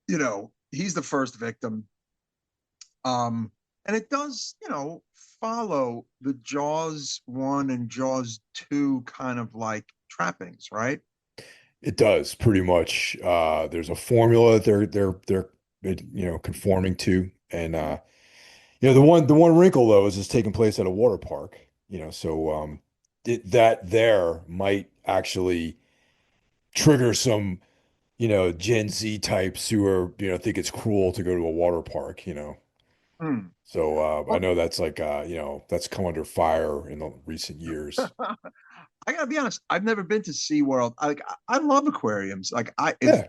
he's the first victim. And it does, follow the Jaws 1 and Jaws 2 kind of like trappings, right? It does pretty much. There's a formula that they're conforming to, and the one wrinkle though is it's taking place at a water park. So that there might actually trigger some Gen Z types who are think it's cruel to go to a water park. Hmm. So I Well, know that's like that's come under fire in the recent years. I gotta be honest. I've never been to SeaWorld. I love aquariums. Yeah,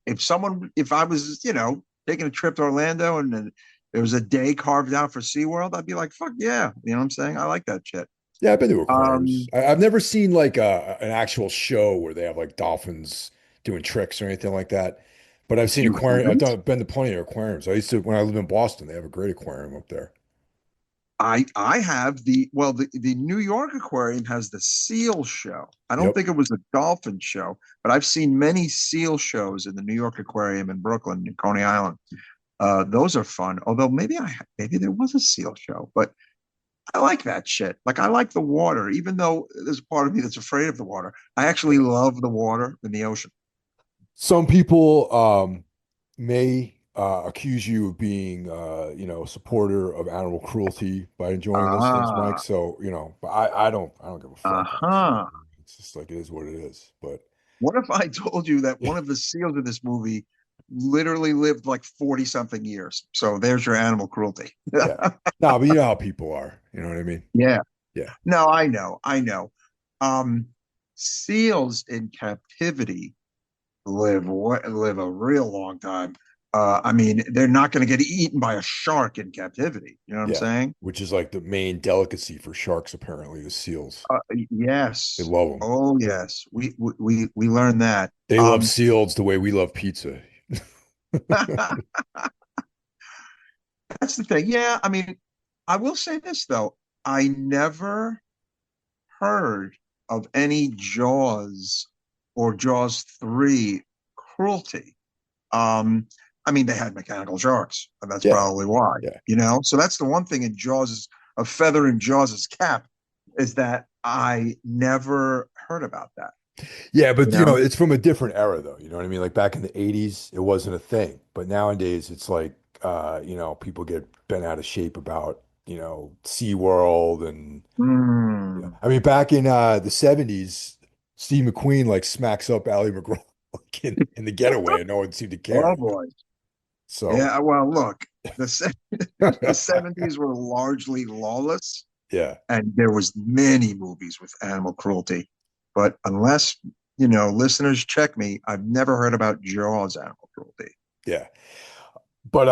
If someone if I was taking a trip to Orlando and then there was a day carved out for SeaWorld, I'd be like, fuck yeah. You know what I'm saying? I like that shit. yeah, I've been to aquariums. Um, I've never seen like an actual show where they have like dolphins doing tricks or anything like that. But I've seen you aquarium. I've haven't? been to plenty of aquariums. I used to when I lived in Boston. They have a great aquarium up there. I have the New York Aquarium has the seal show. I don't Yep. think it was a dolphin show, but I've seen many seal shows in the New York Aquarium in Brooklyn, in Coney Island. Those are fun. Although maybe there was a seal show, but I like that shit. Like I like the water, even though there's a part of me that's afraid of the water. I actually Yeah. love the water in the ocean. Some people may accuse you of being a supporter of animal cruelty by enjoying those things, Mike. Ah, So, but I don't give a fuck, honestly. uh-huh. It's just like it is what it is. But What if I told you that one of the seals in this movie literally lived like 40 something years? So there's your animal cruelty. yeah. No, but you know how people are. You know what I mean? Yeah. Yeah. No, I know. I know. Um, Seals in captivity live a real long time. I mean, they're not going to get eaten by a shark in captivity. You know what I'm Yeah. saying? Which is like the main delicacy for sharks, apparently, the seals. They Yes. love them. Oh, yes. We learned that. They love seals the way we love pizza. That's the thing. Yeah, I mean, I will say this though. I never heard of any Jaws or Jaws 3 cruelty. Um, I mean, they had mechanical sharks, and that's Yeah. probably why, Yeah. So that's the one thing in Jaws, a feather in Jaws's cap, is that I never heard about that, Yeah, you but know? it's from a different era though. You know what I mean? Like back in the 80s, it wasn't a thing. But nowadays it's like people get bent out of shape about, SeaWorld and Mm. I mean back in the 70s, Steve McQueen like smacks up Ally McGraw like, in the getaway and no one seemed to Oh care. boy. So Yeah, well, look, the 70s were largely lawless, yeah, and there was many movies with animal cruelty. But unless, listeners check me, I've never heard about Jaws animal cruelty. yeah. But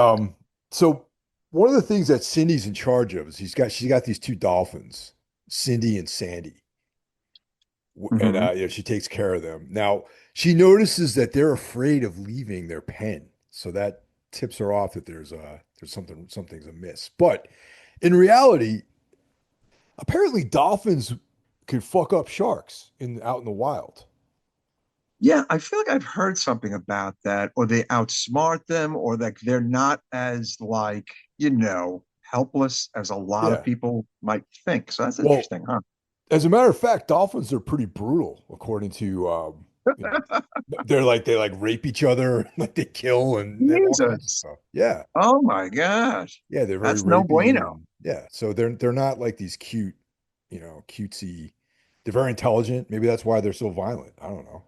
so one of the things that Cindy's in charge of is she's got these two dolphins, Cindy and Sandy. And Hmm. she takes care of them. Now, she notices that they're afraid of leaving their pen. So that tips her off that there's something's amiss. But in reality, apparently dolphins could fuck up sharks out in the wild. Yeah, I feel like I've heard something about that, or they outsmart them, or like they're not as helpless as a lot of Yeah. people might think. So that's Well, interesting, huh? as a matter of fact, dolphins are pretty brutal, according to you know, they like rape each other, like they kill and they have all kinds of Jesus. stuff. Yeah. Oh my gosh. Yeah, they're very That's no rapey bueno. and yeah. So they're not like these cute, cutesy. They're very intelligent. Maybe that's why they're so violent. I don't know.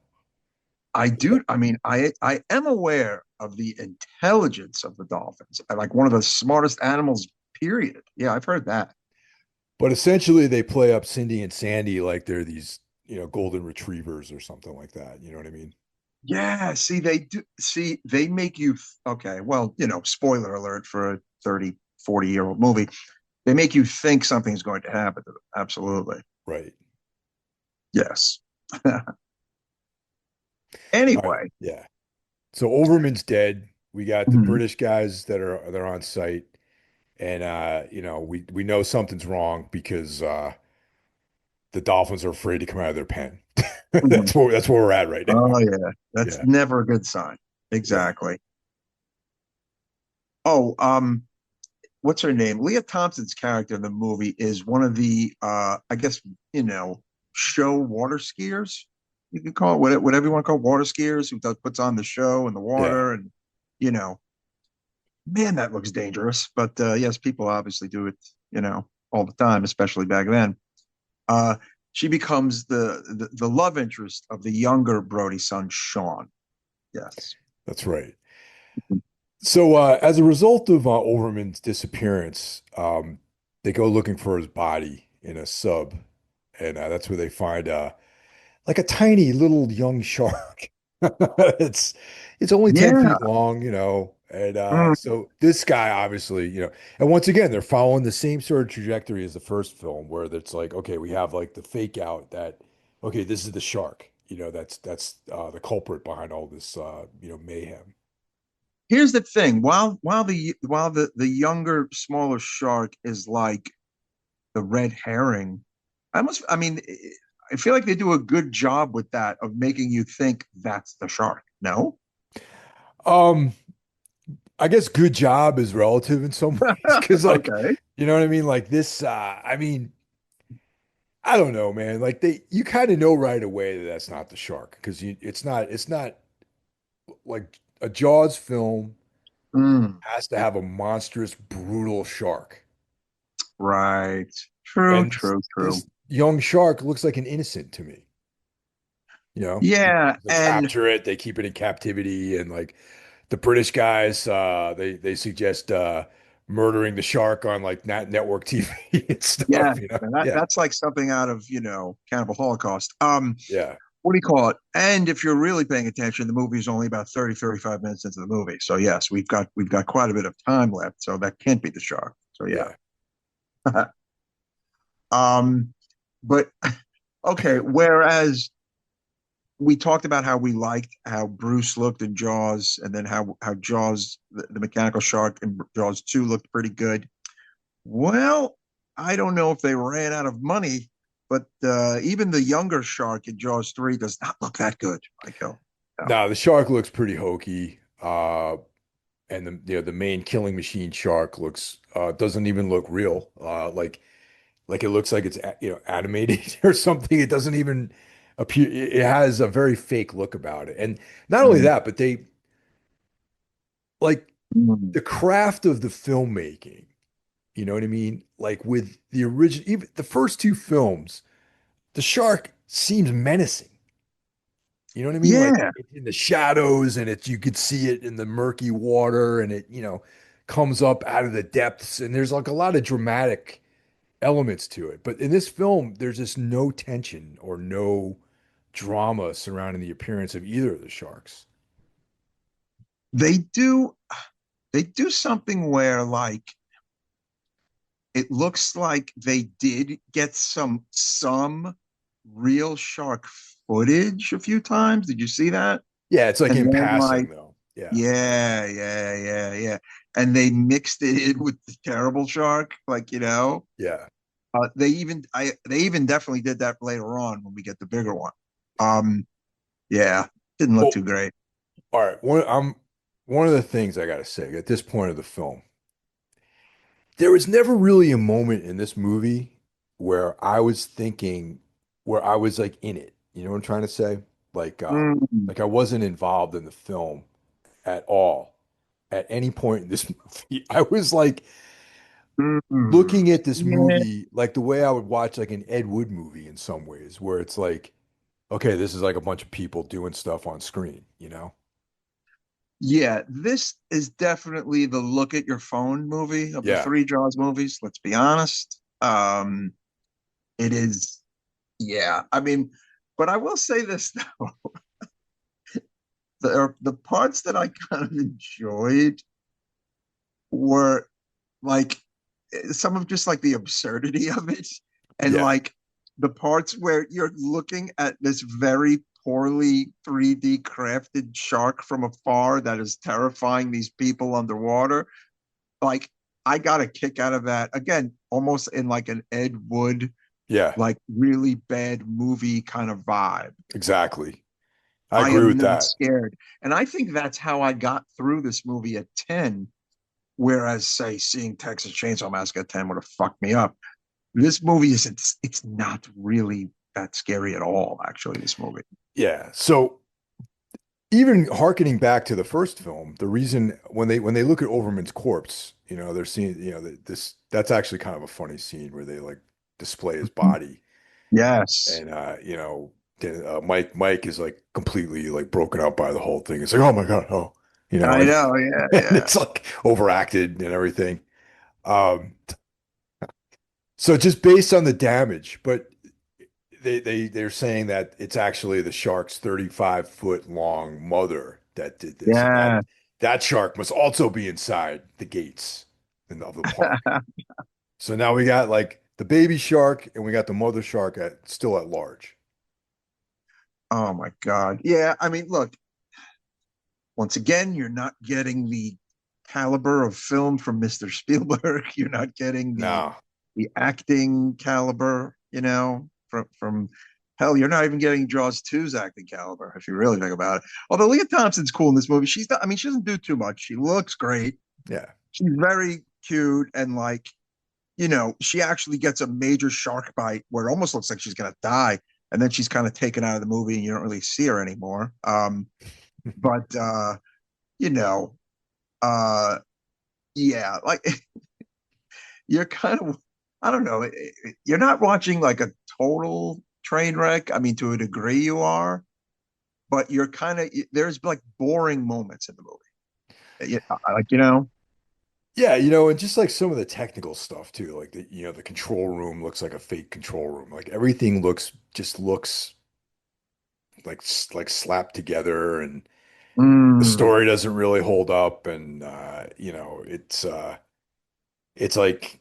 I mean, I am aware of the intelligence of the dolphins. Like one of the smartest animals, period. Yeah, I've heard that. But essentially they play up Cindy and Sandy like they're these, golden retrievers or something like that. You know what I mean? Yeah, see, they do see they make you okay, well, spoiler alert for a 30, 40-year-old movie. They make you think something's going to happen to them. Absolutely. Right. Yes. All right. Anyway. Yeah. So Overman's dead. We got the Mhm. British guys they're on site. And we know something's wrong because the Dolphins are afraid to come out of their pen. Mhm. That's where we're at right now. Oh yeah. That's Yeah. never a good sign. Yeah. Exactly. Oh, what's her name? Leah Thompson's character in the movie is one of the I guess, show water skiers. You can call it whatever you want to call it, water skiers who puts on the show in the Yeah, water, and you know, man, that looks dangerous. But yes, people obviously do it, all the time, especially back then. Uh, she becomes the love interest of the younger Brody son, Sean. Yes. that's right. So, as a result of Overman's disappearance, they go looking for his body in a sub, and that's where they find like a tiny little young shark. It's it's only 10 Yeah. feet long, and Mm. so this guy obviously, and once again, they're following the same sort of trajectory as the first film, where it's like, okay, we have like the fake out that, okay, this is the shark, that's the culprit behind all this, mayhem. Here's the thing: while the younger, smaller shark is like the red herring, I mean, I feel like they do a good job with that of making you think that's the shark. No. Um, I guess good job is relative in some ways because, like, Okay. you know what I mean? Like this, I mean, I don't know, man. Like you kind of know right away that that's not the shark because it's not like a Jaws film Mm, has to have a monstrous, brutal shark, right. True, and this, true, true. this young shark looks like an innocent to me. Yeah, They and capture it, they keep it in captivity, and like the British guys, they suggest murdering the shark on like network TV and yeah, stuff. and that Yeah, that's like something out of, Cannibal Holocaust. yeah. What do you call it? And if you're really paying attention, the movie is only about 30, 35 minutes into the movie. So yes, we've got quite a bit of time left. So that can't be the shark. So yeah. Yeah. um, but okay, whereas we talked about how we liked how Bruce looked in Jaws, and then how Jaws, the mechanical shark in Jaws 2 looked pretty good. Well, I don't know if they ran out of money, but even the younger shark in Jaws 3 does not look that good, Michael. No. Now the shark looks pretty hokey. And the main killing machine shark looks doesn't even look real. Like it looks like it's animated or something. It doesn't even appear. It has a very fake look about it. And not only Mm, that, but they like mm. the craft of the filmmaking. You know what I mean? Like with the original, even the first two films, the shark seems menacing. You know what I mean? Like Yeah, it's in the shadows and you could see it in the murky water and it, comes up out of the depths and there's like a lot of dramatic elements to it. But in this film, there's just no tension or no drama surrounding the appearance of either of the sharks. they do. They do something where like it looks like they did get some real shark footage a few times. Did you see that? Yeah, it's like And in then passing like, though. Yeah. yeah, yeah, yeah, yeah. And they mixed it in with the terrible shark, like, Yeah. they even definitely did that later on when we get the bigger one. Um, yeah, didn't look Oh, too great. all right. One of the things I gotta say at this point of the film, there was never really a moment in this movie where I was thinking, where I was like in it. You know what I'm trying to say? Like, Mm, like I wasn't involved in the film at all at any point in this movie. I was like mm. looking at this Yeah, movie like the way I would watch like an Ed Wood movie in some ways, where it's like, okay, this is like a bunch of people doing stuff on screen, you know? yeah. This is definitely the look at your phone movie of the Yeah. three Jaws movies. Let's be honest. It is, yeah. I mean, but I will say this though: the parts that I kind of enjoyed were like some of just like the absurdity of it, and Yeah. like the parts where you're looking at this very poorly 3D crafted shark from afar that is terrifying these people underwater. Like, I got a kick out of that, again, almost in like an Ed Wood, Yeah. like really bad movie kind of vibe. Exactly. I I agree am with not that. scared. And I think that's how I got through this movie at 10. Whereas, say, seeing Texas Chainsaw Massacre at 10 would have fucked me up. This movie isn't, it's not really that scary at all, actually, this movie. Yeah. So even hearkening back to the first film, the reason when they look at Overman's corpse, they're seeing, this that's actually kind of a funny scene where they like display his body Yes. and then, Mike is like completely like broken up by the whole thing. It's like, oh my God, oh, I and, know. Yeah, and yeah. it's like overacted and everything. Um, so just based on the damage, but they're saying that it's actually the shark's 35-foot long mother that did this, and Yeah. that shark must also be inside the gates of the park. So now we got like the baby shark and we got the mother shark still at large. Oh my God. Yeah. I mean, look, once again, you're not getting the caliber of film from Mr. Spielberg. You're not getting No, the acting caliber, from hell, you're not even getting Jaws 2's acting caliber, if you really think about it. Although Leah Thompson's cool in this movie. She's not, I mean, she doesn't do too much. She looks great. yeah. She's very cute and like, she actually gets a major shark bite where it almost looks like she's gonna die. And then she's kind of taken out of the movie and you don't really see her anymore. But you know, uh yeah, like you're kind of, I don't know, you're not watching like a total train wreck. I mean, to a degree you are, but you're kind of, there's like boring moments in the movie. Like, Yeah, and just like some of the technical stuff too, like the control room looks like a fake control room. Like everything looks like slapped together, and the mm, story doesn't really hold up, and it's like,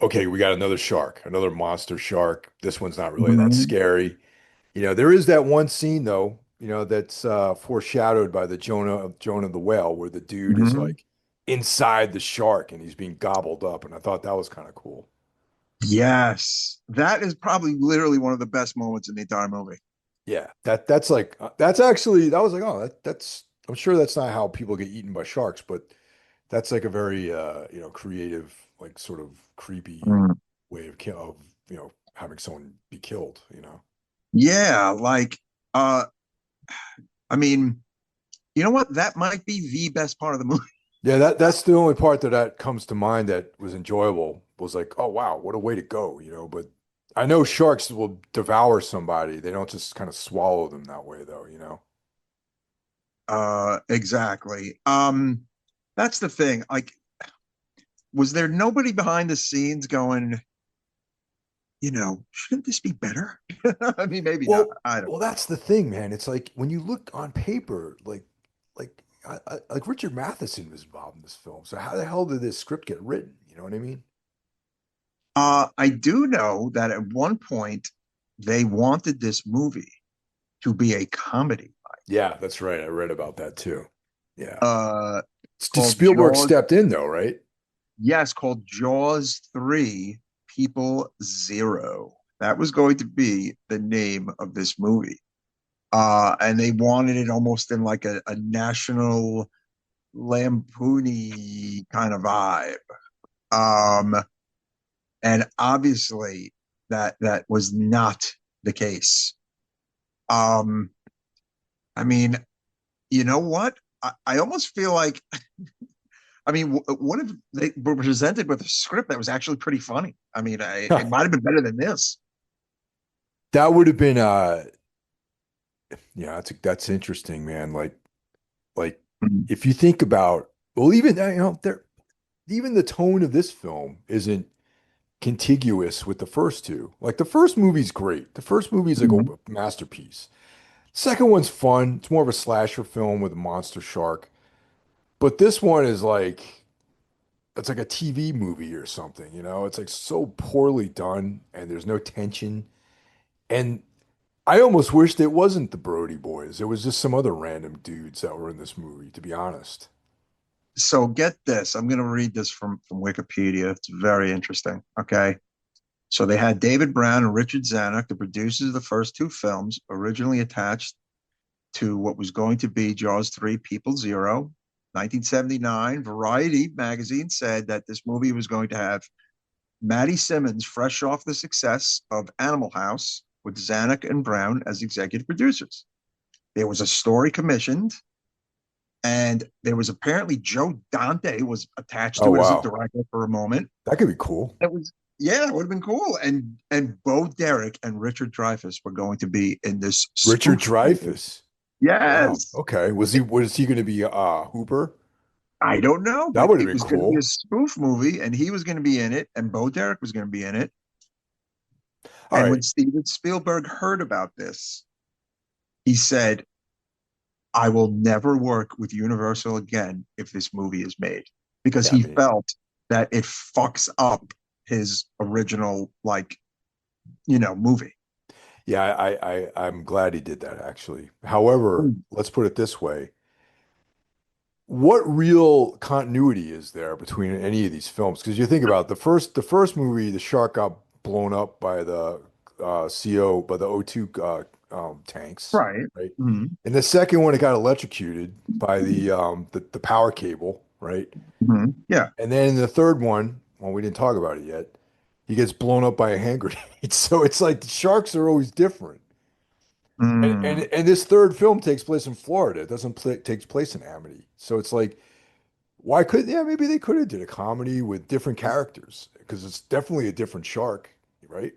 okay, we got another shark, another monster shark. This one's not really that mhm, scary. There is that one scene though, that's foreshadowed by the Jonah the whale, where the dude is mhm. like inside the shark and he's being gobbled up, and I thought that was kind of cool. Yes, that is probably literally one of the best moments in the entire movie. Yeah, that's like that's actually that was like, oh, that's I'm sure that's not how people get eaten by sharks, but that's like a very creative, like sort of creepy Mm. way of having someone be killed. Yeah, like, uh, I mean, you know what? That might be the best part of the movie. Yeah, that's the only part that comes to mind that was enjoyable, was like, oh wow, what a way to go. But I know sharks will devour somebody. They don't just kind of swallow them that way though. Exactly. That's the thing. Like, was there nobody behind the scenes going, shouldn't this be better? I mean, maybe not. Well, I don't well, that's the thing, man. It's like when you look on paper, like Richard Matheson was involved in this film. So how the hell did this script get written? You know what I mean? I do know that at one point they wanted this movie to be a comedy, Yeah, that's right. I read about that too. Yeah. uh, called Spielberg Jaws. stepped in though, right? Yes, called Jaws 3 People Zero. That was going to be the name of this movie. And they wanted it almost in like a national lampoony kind of vibe. Um, and obviously that was not the case. Um, I mean, you know what? I almost feel like, I mean, what if they were presented with a script that was actually pretty funny? I mean, it might have been better than this. That would have been yeah, that's interesting, man. Like Mhm. if you think about, well, even there even the tone of this film isn't contiguous with the first two. Like the first movie's great. The first movie's like a Mhm. masterpiece. Second one's fun. It's more of a slasher film with a monster shark. But this one is like it's like a TV movie or something. It's like so poorly done and there's no tension. And I almost wished it wasn't the Brody boys. It was just some other random dudes that were in this movie, to be honest. So get this. I'm going to read this from Wikipedia. It's very interesting. Okay. So they had David Brown and Richard Zanuck, the producers of the first two films, originally attached to what was going to be Jaws 3 People Zero. 1979, Variety magazine said that this movie was going to have Maddie Simmons, fresh off the success of Animal House, with Zanuck and Brown as executive producers. There was a story commissioned, and there was apparently Joe Dante was attached Oh to it as a wow. director for a moment. That could be cool. It was yeah, it would have been cool. And Bo Derek and Richard Dreyfuss were going to be in this Richard spoof movie. Dreyfuss. Wow. Yes. Okay. Was he going to be Hooper? I don't know, That but would have it been was going to be a cool. spoof movie, and he was going to be in it, and Bo Derek was going to be in it. All And when right. Steven Spielberg heard about this, he said, I will never work with Universal again if this movie is made, because Yeah, I he mean, felt that it fucks up his original, like, movie. yeah, I'm glad he did that actually. However, Mm. let's put it this way. What real continuity is there between any of these films? Because you think about the first movie, the shark got blown up by the CO by the O2 tanks, Right. right? Mm-hmm. And the second one, it got electrocuted by the power cable, right? Mm-hmm. Yeah. And then in the third one, well, we didn't talk about it yet. He gets blown up by a hand grenade. So it's like the sharks are always different. And and, Mm. and this third film takes place in Florida. It doesn't takes place in Amity. So it's like, why couldn't, yeah, maybe they could have did a comedy with different characters because it's definitely a different shark, right?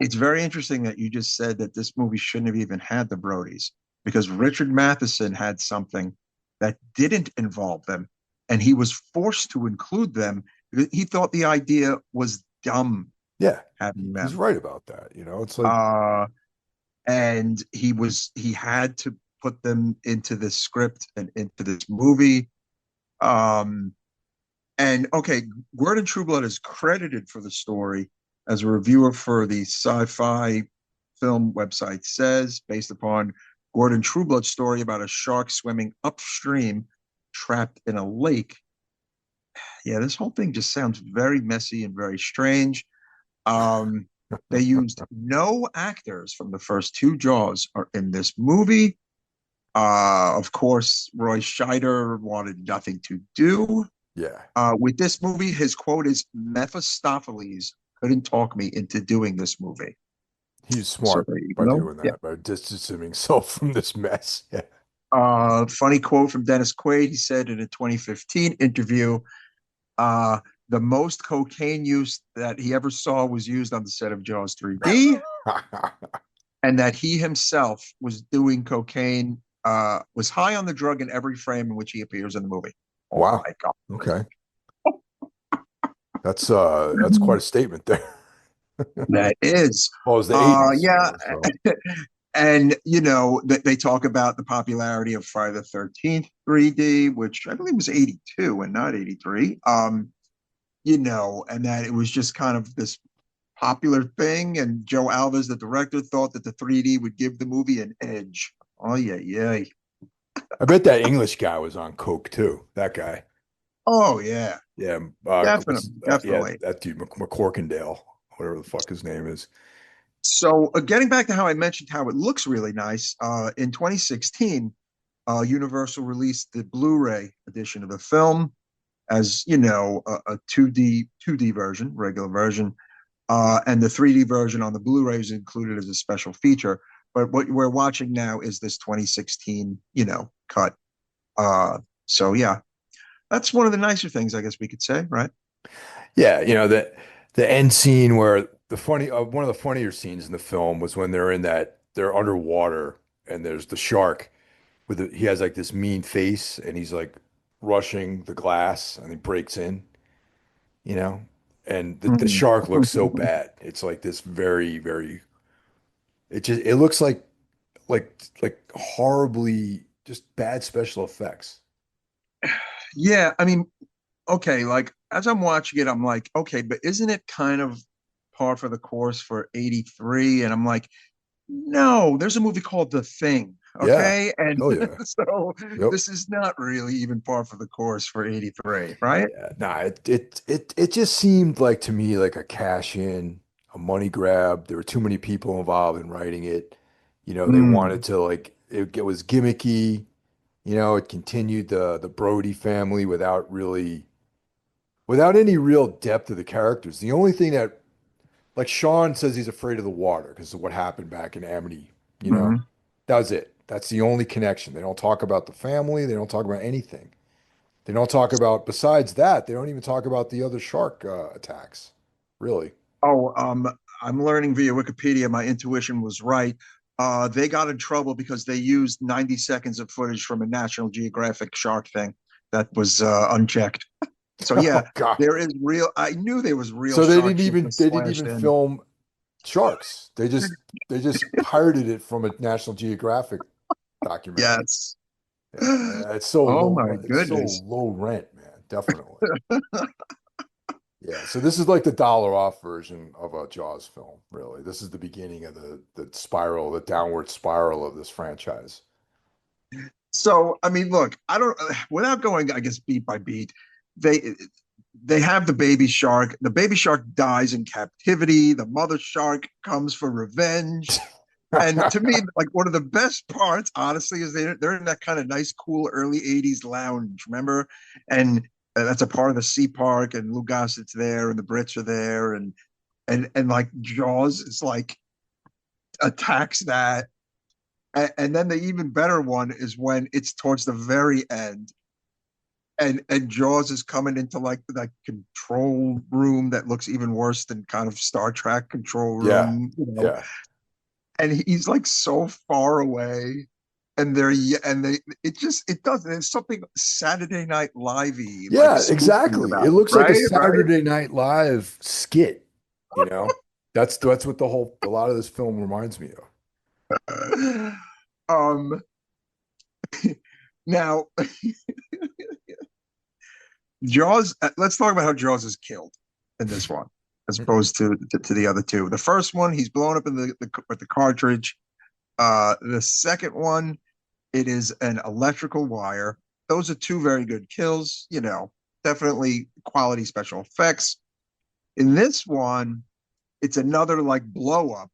It's very interesting that you just said that this movie shouldn't have even had the Brodies, because Richard Matheson had something that didn't involve them, and he was forced to include them because he thought the idea was dumb Yeah, having he's them. right about that. It's like, Uh, and he had to put them into this script and into this movie. Um, And okay, Gordon Trueblood is credited for the story as a reviewer for the sci-fi film website says, based upon Gordon Trueblood's story about a shark swimming upstream trapped in a lake. Yeah, this whole thing just sounds very messy and very strange. Um, they used no actors from the first two Jaws are in this movie. Of course, Roy Scheider wanted nothing to do yeah, with this movie. His quote is Mephistopheles couldn't talk me into doing this movie. he's So smart there you by go. doing Yeah. that, by distancing himself from this mess. Yeah. Funny quote from Dennis Quaid. He said in a 2015 interview, uh, the most cocaine use that he ever saw was used on the set of Jaws 3D, and that he himself was doing cocaine, was high on the drug in every frame in which he appears in the movie. Oh Wow. my God. Okay. That's quite a statement there. That is. Well, it was the 80s, Yeah. so And they talk about the popularity of Friday the 13th 3D, which I believe was 82 and not 83. And that it was just kind of this popular thing. And Joe Alves, the director, thought that the 3D would give the movie an edge. Oh yeah, yeah. I bet that English guy was on coke too. That guy. Oh yeah, Yeah, definitely, yeah, definitely. that dude, McCorkindale, whatever the fuck his name is. So getting back to how I mentioned how it looks really nice, in 2016, Universal released the Blu-ray edition of the film as a 2D version, regular version, and the 3D version on the Blu-ray is included as a special feature. But what we're watching now is this 2016, cut. Uh, so yeah, that's one of the nicer things I guess we could say, right? Yeah, the end scene where one of the funnier scenes in the film was when they're underwater and there's the shark he has like this mean face and he's like rushing the glass and he breaks in, you know, and the Mm. shark looks so bad. It's like this very, very, it looks like horribly just bad special effects. Yeah, I mean, okay, like as I'm watching it, I'm like, okay, but isn't it kind of par for the course for 83? And I'm like, no, there's a movie called The Thing. Yeah. Okay. And Hell yeah. so Yep. this is not really even par for the course for 83, right? Yeah, nah, it just seemed like to me like a cash in, a money grab. There were too many people involved in writing it. They wanted Mm, to like it was gimmicky. It continued the Brody family without any real depth of the characters. The only thing that like Sean says he's afraid of the water because of what happened back in Amity, you know. Hmm. That was it. That's the only connection. They don't talk about the family. They don't talk about anything. They don't talk about, besides that, they don't even talk about the other shark attacks, really. Oh, I'm learning via Wikipedia. My intuition was right. They got in trouble because they used 90 seconds of footage from a National Geographic shark thing that was unchecked. So yeah, Oh God. there is real. I knew there was real So shark shit just they didn't splashed even in. film sharks. They just pirated it from a National Geographic documentary. Yes. Yeah, Oh my it's so goodness. low rent, man. Definitely. Yeah, so this is like the dollar off version of a Jaws film, really. This is the beginning of the spiral, the downward spiral of this franchise. So, I mean, look, I don't, without going, I guess, beat by beat, they they have the baby shark. The baby shark dies in captivity. The mother shark comes for revenge. And to me, like one of the best parts, honestly, is they're in that kind of nice, cool early '80s lounge. Remember, and that's a part of the Sea Park, and Lou Gossett's there, and the Brits are there, and like Jaws is like attacks that, and then the even better one is when it's towards the very end, and Jaws is coming into like that control room that looks even worse than kind of Star Trek control Yeah, room, you know, yeah. and he's like so far away, and they it does there's something Saturday Night Livey like Yeah, spooky exactly. It about it, looks like a right? Right. Saturday Night Live skit, you know? That's what a lot of this film reminds me of. um now Jaws, let's talk about how Jaws is killed in this one, as opposed to the other two. The first one, he's blown up in with the cartridge. The second one, it is an electrical wire. Those are two very good kills, you know, definitely quality special effects. In this one, it's another like blow up.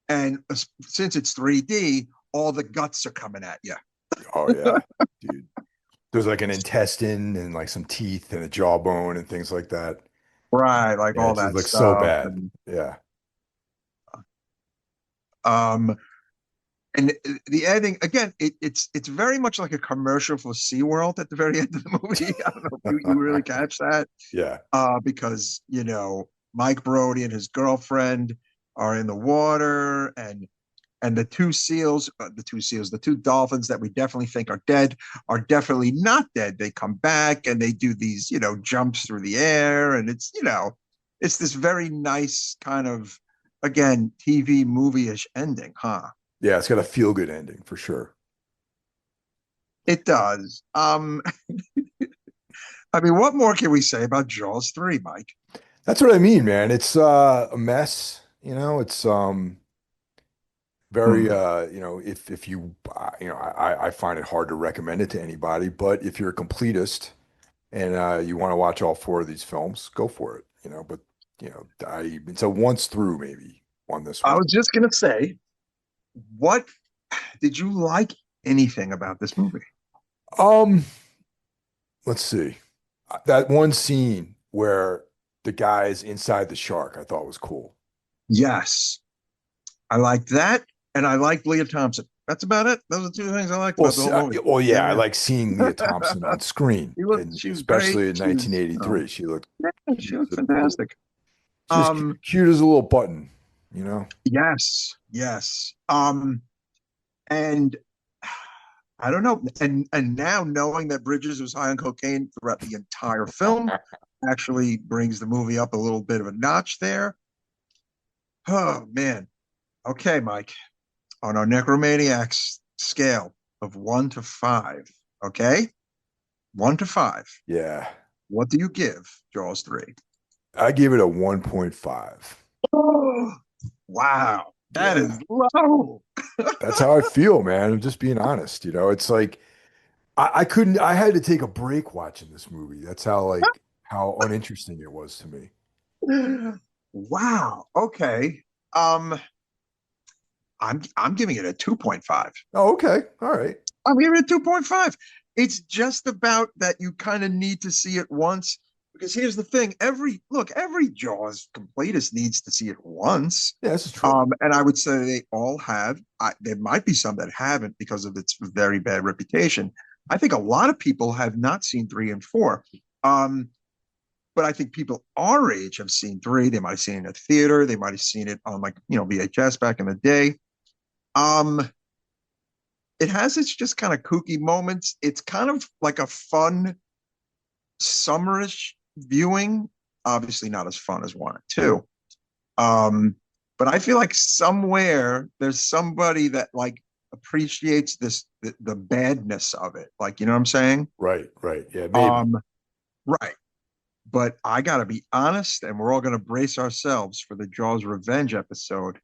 And since it's 3D, all the guts are coming at you. Oh yeah, dude. There's like an intestine and like some teeth and a jawbone and things like that. Right, like Yeah, all it just that looks so stuff. bad. Yeah. Um, and the ending again, it's very much like a commercial for SeaWorld at the very end of the movie. I don't know if you really catch that. Yeah. Because you know Mike Brody and his girlfriend are in the water, and the two dolphins that we definitely think are dead are definitely not dead. They come back and they do these, you know, jumps through the air, and it's, you know, it's this very nice kind of, again, TV movie-ish ending, huh? Yeah, it's got a feel good ending for sure. It does. I mean, what more can we say about Jaws 3, Mike? That's what I mean, man. It's a mess, you know. It's very Hmm. you know, if you you know, I find it hard to recommend it to anybody, but if you're a completist and you want to watch all four of these films, go for it, you know. But you know, it's a once through maybe on this I one. was just gonna say, what did you like anything about this movie? Um, let's see. That one scene where the guy's inside the shark, I thought was cool. Yes, I liked that, and I liked Leah Thompson. That's about it. Those are two things I liked Well, about the whole movie. well, yeah, I Yeah, like seeing Leah Thompson on screen, and she was great. especially in She was, you know, 1983, yeah, she she was looked fantastic. Um, cute as a little button, you know? yes, yes. And I don't know, and now knowing that Bridges was high on cocaine throughout the entire film actually brings the movie up a little bit of a notch there. Oh man. Okay, Mike. On our Necromaniacs scale of 1 to 5. Okay, 1 to 5. Yeah, What do you give Jaws 3? I give it a 1.5. Oh, wow, that Yeah, is low. that's how I feel, man. I'm just being honest, you know? It's like I couldn't, I had to take a break watching this movie. That's how like how uninteresting it was to me. Wow. Okay. Um, I'm giving it a 2.5. Oh, okay. All right. I'm giving it a 2.5. It's just about that you kind of need to see it once Because here's the thing: every Jaws completist needs to see it once. Yeah, this is true. And I would say they all have. There might be some that haven't because of its very bad reputation. I think a lot of people have not seen 3 and 4. Um, but I think people our age have seen 3. They might have seen it in a theater. They might have seen it on like VHS back in the day. Um, it has its just kind of kooky moments. It's kind of like a fun summerish viewing. Obviously, not as fun as 1 and 2. Um, but I feel like somewhere there's somebody that like appreciates the badness of it. Like, you know what I'm saying? Right, right. Yeah, maybe. Um, right. But I gotta be honest, and we're all gonna brace ourselves for the Jaws Revenge episode.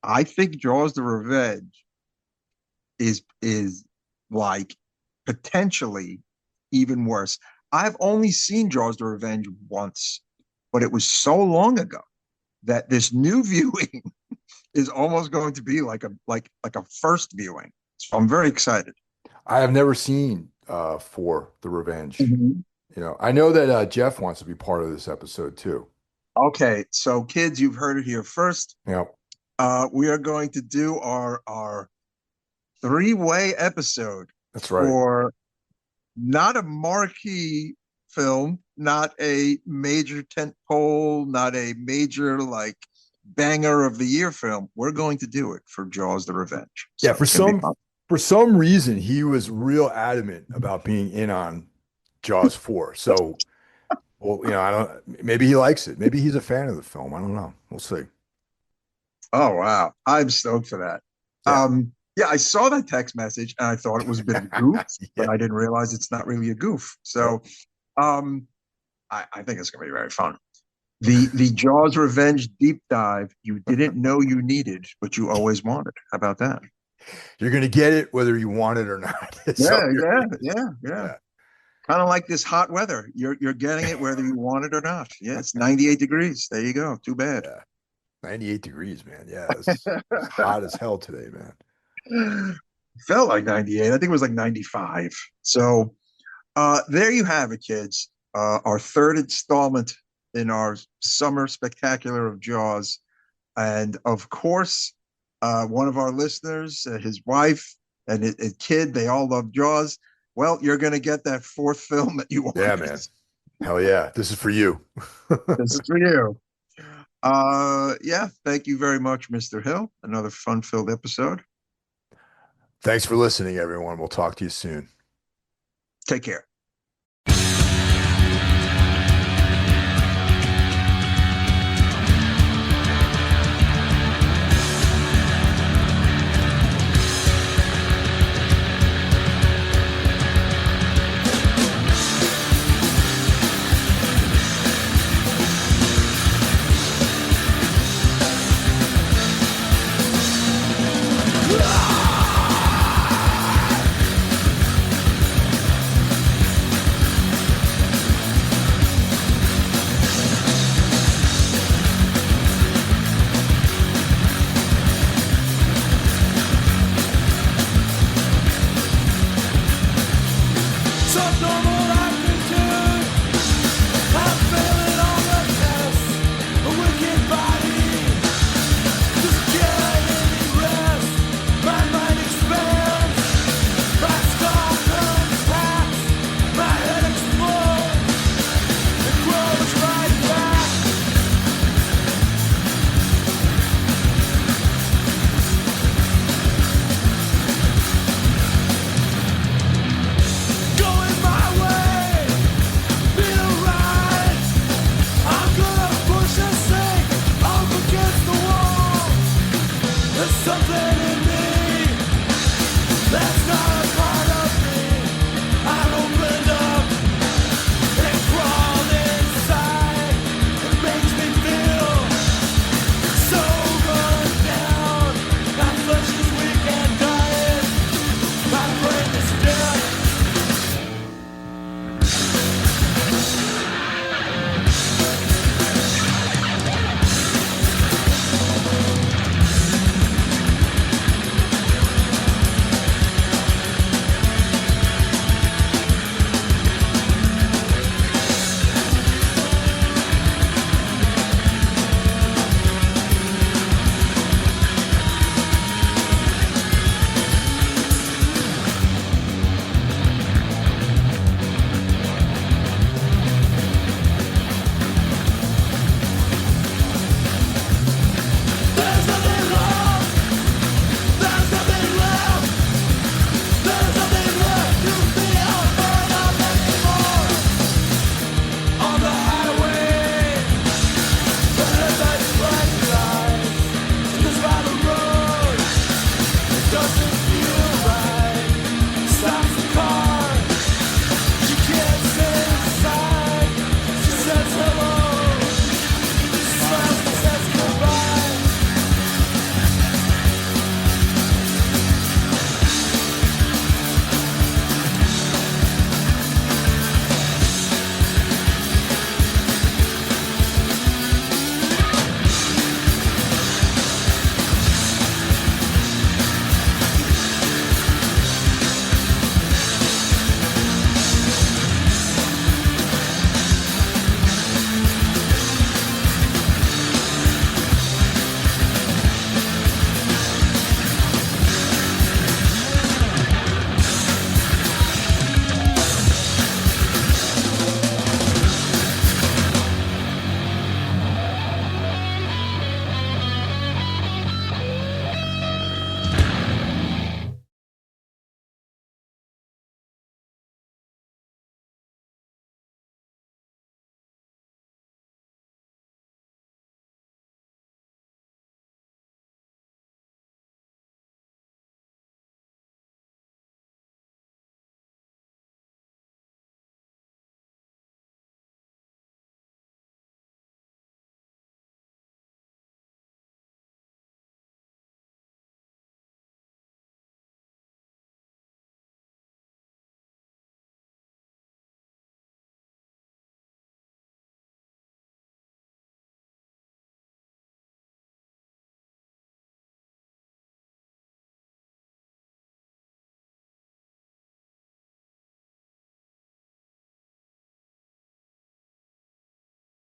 I think Jaws the Revenge is like potentially even worse. I've only seen Jaws the Revenge once, but it was so long ago that this new viewing is almost going to be like a first viewing. So I'm very excited. I have never seen For the Revenge. Mhm. I know that Jeff wants to be part of this episode too. Okay, so kids, you've heard it here first. Yeah, We are going to do our three-way episode that's right. for not a marquee film, not a major tent pole, not a major like banger of the year film. We're going to do it for Jaws the Revenge. Yeah, So it's going to be fun. for some reason he was real adamant about being in on Jaws 4. So, well, I don't maybe he likes it. Maybe he's a fan of the film. I don't know. We'll see. Oh wow. I'm stoked for that. Yeah. Yeah, I saw that text message and I thought it was a bit of a goof, Yeah. but I didn't realize it's not really a goof. Yep. So um I think it's gonna be very fun. The Jaws Revenge deep dive you didn't know you needed, but you always wanted. How about that? You're gonna get it whether you want it or not. So Yeah, yeah, yeah, yeah. yeah. Kind of like this hot weather. You're getting it whether you want it or not. Yeah, it's 98 degrees. There you go. Too bad. Yeah. 98 degrees, man. Yeah, it's hot as hell today, man. Felt like 98. I think it was like 95. So there you have it, kids. Our third installment in our summer spectacular of Jaws. And of course, one of our listeners, his wife and his kid, they all love Jaws. Well, you're going to get that fourth film that you Yeah, wanted. man. Hell yeah. This is for you. This is for you. Yeah, thank you very much, Mr. Hill. Another fun-filled episode. Thanks for listening, everyone. We'll talk to you soon. Take care.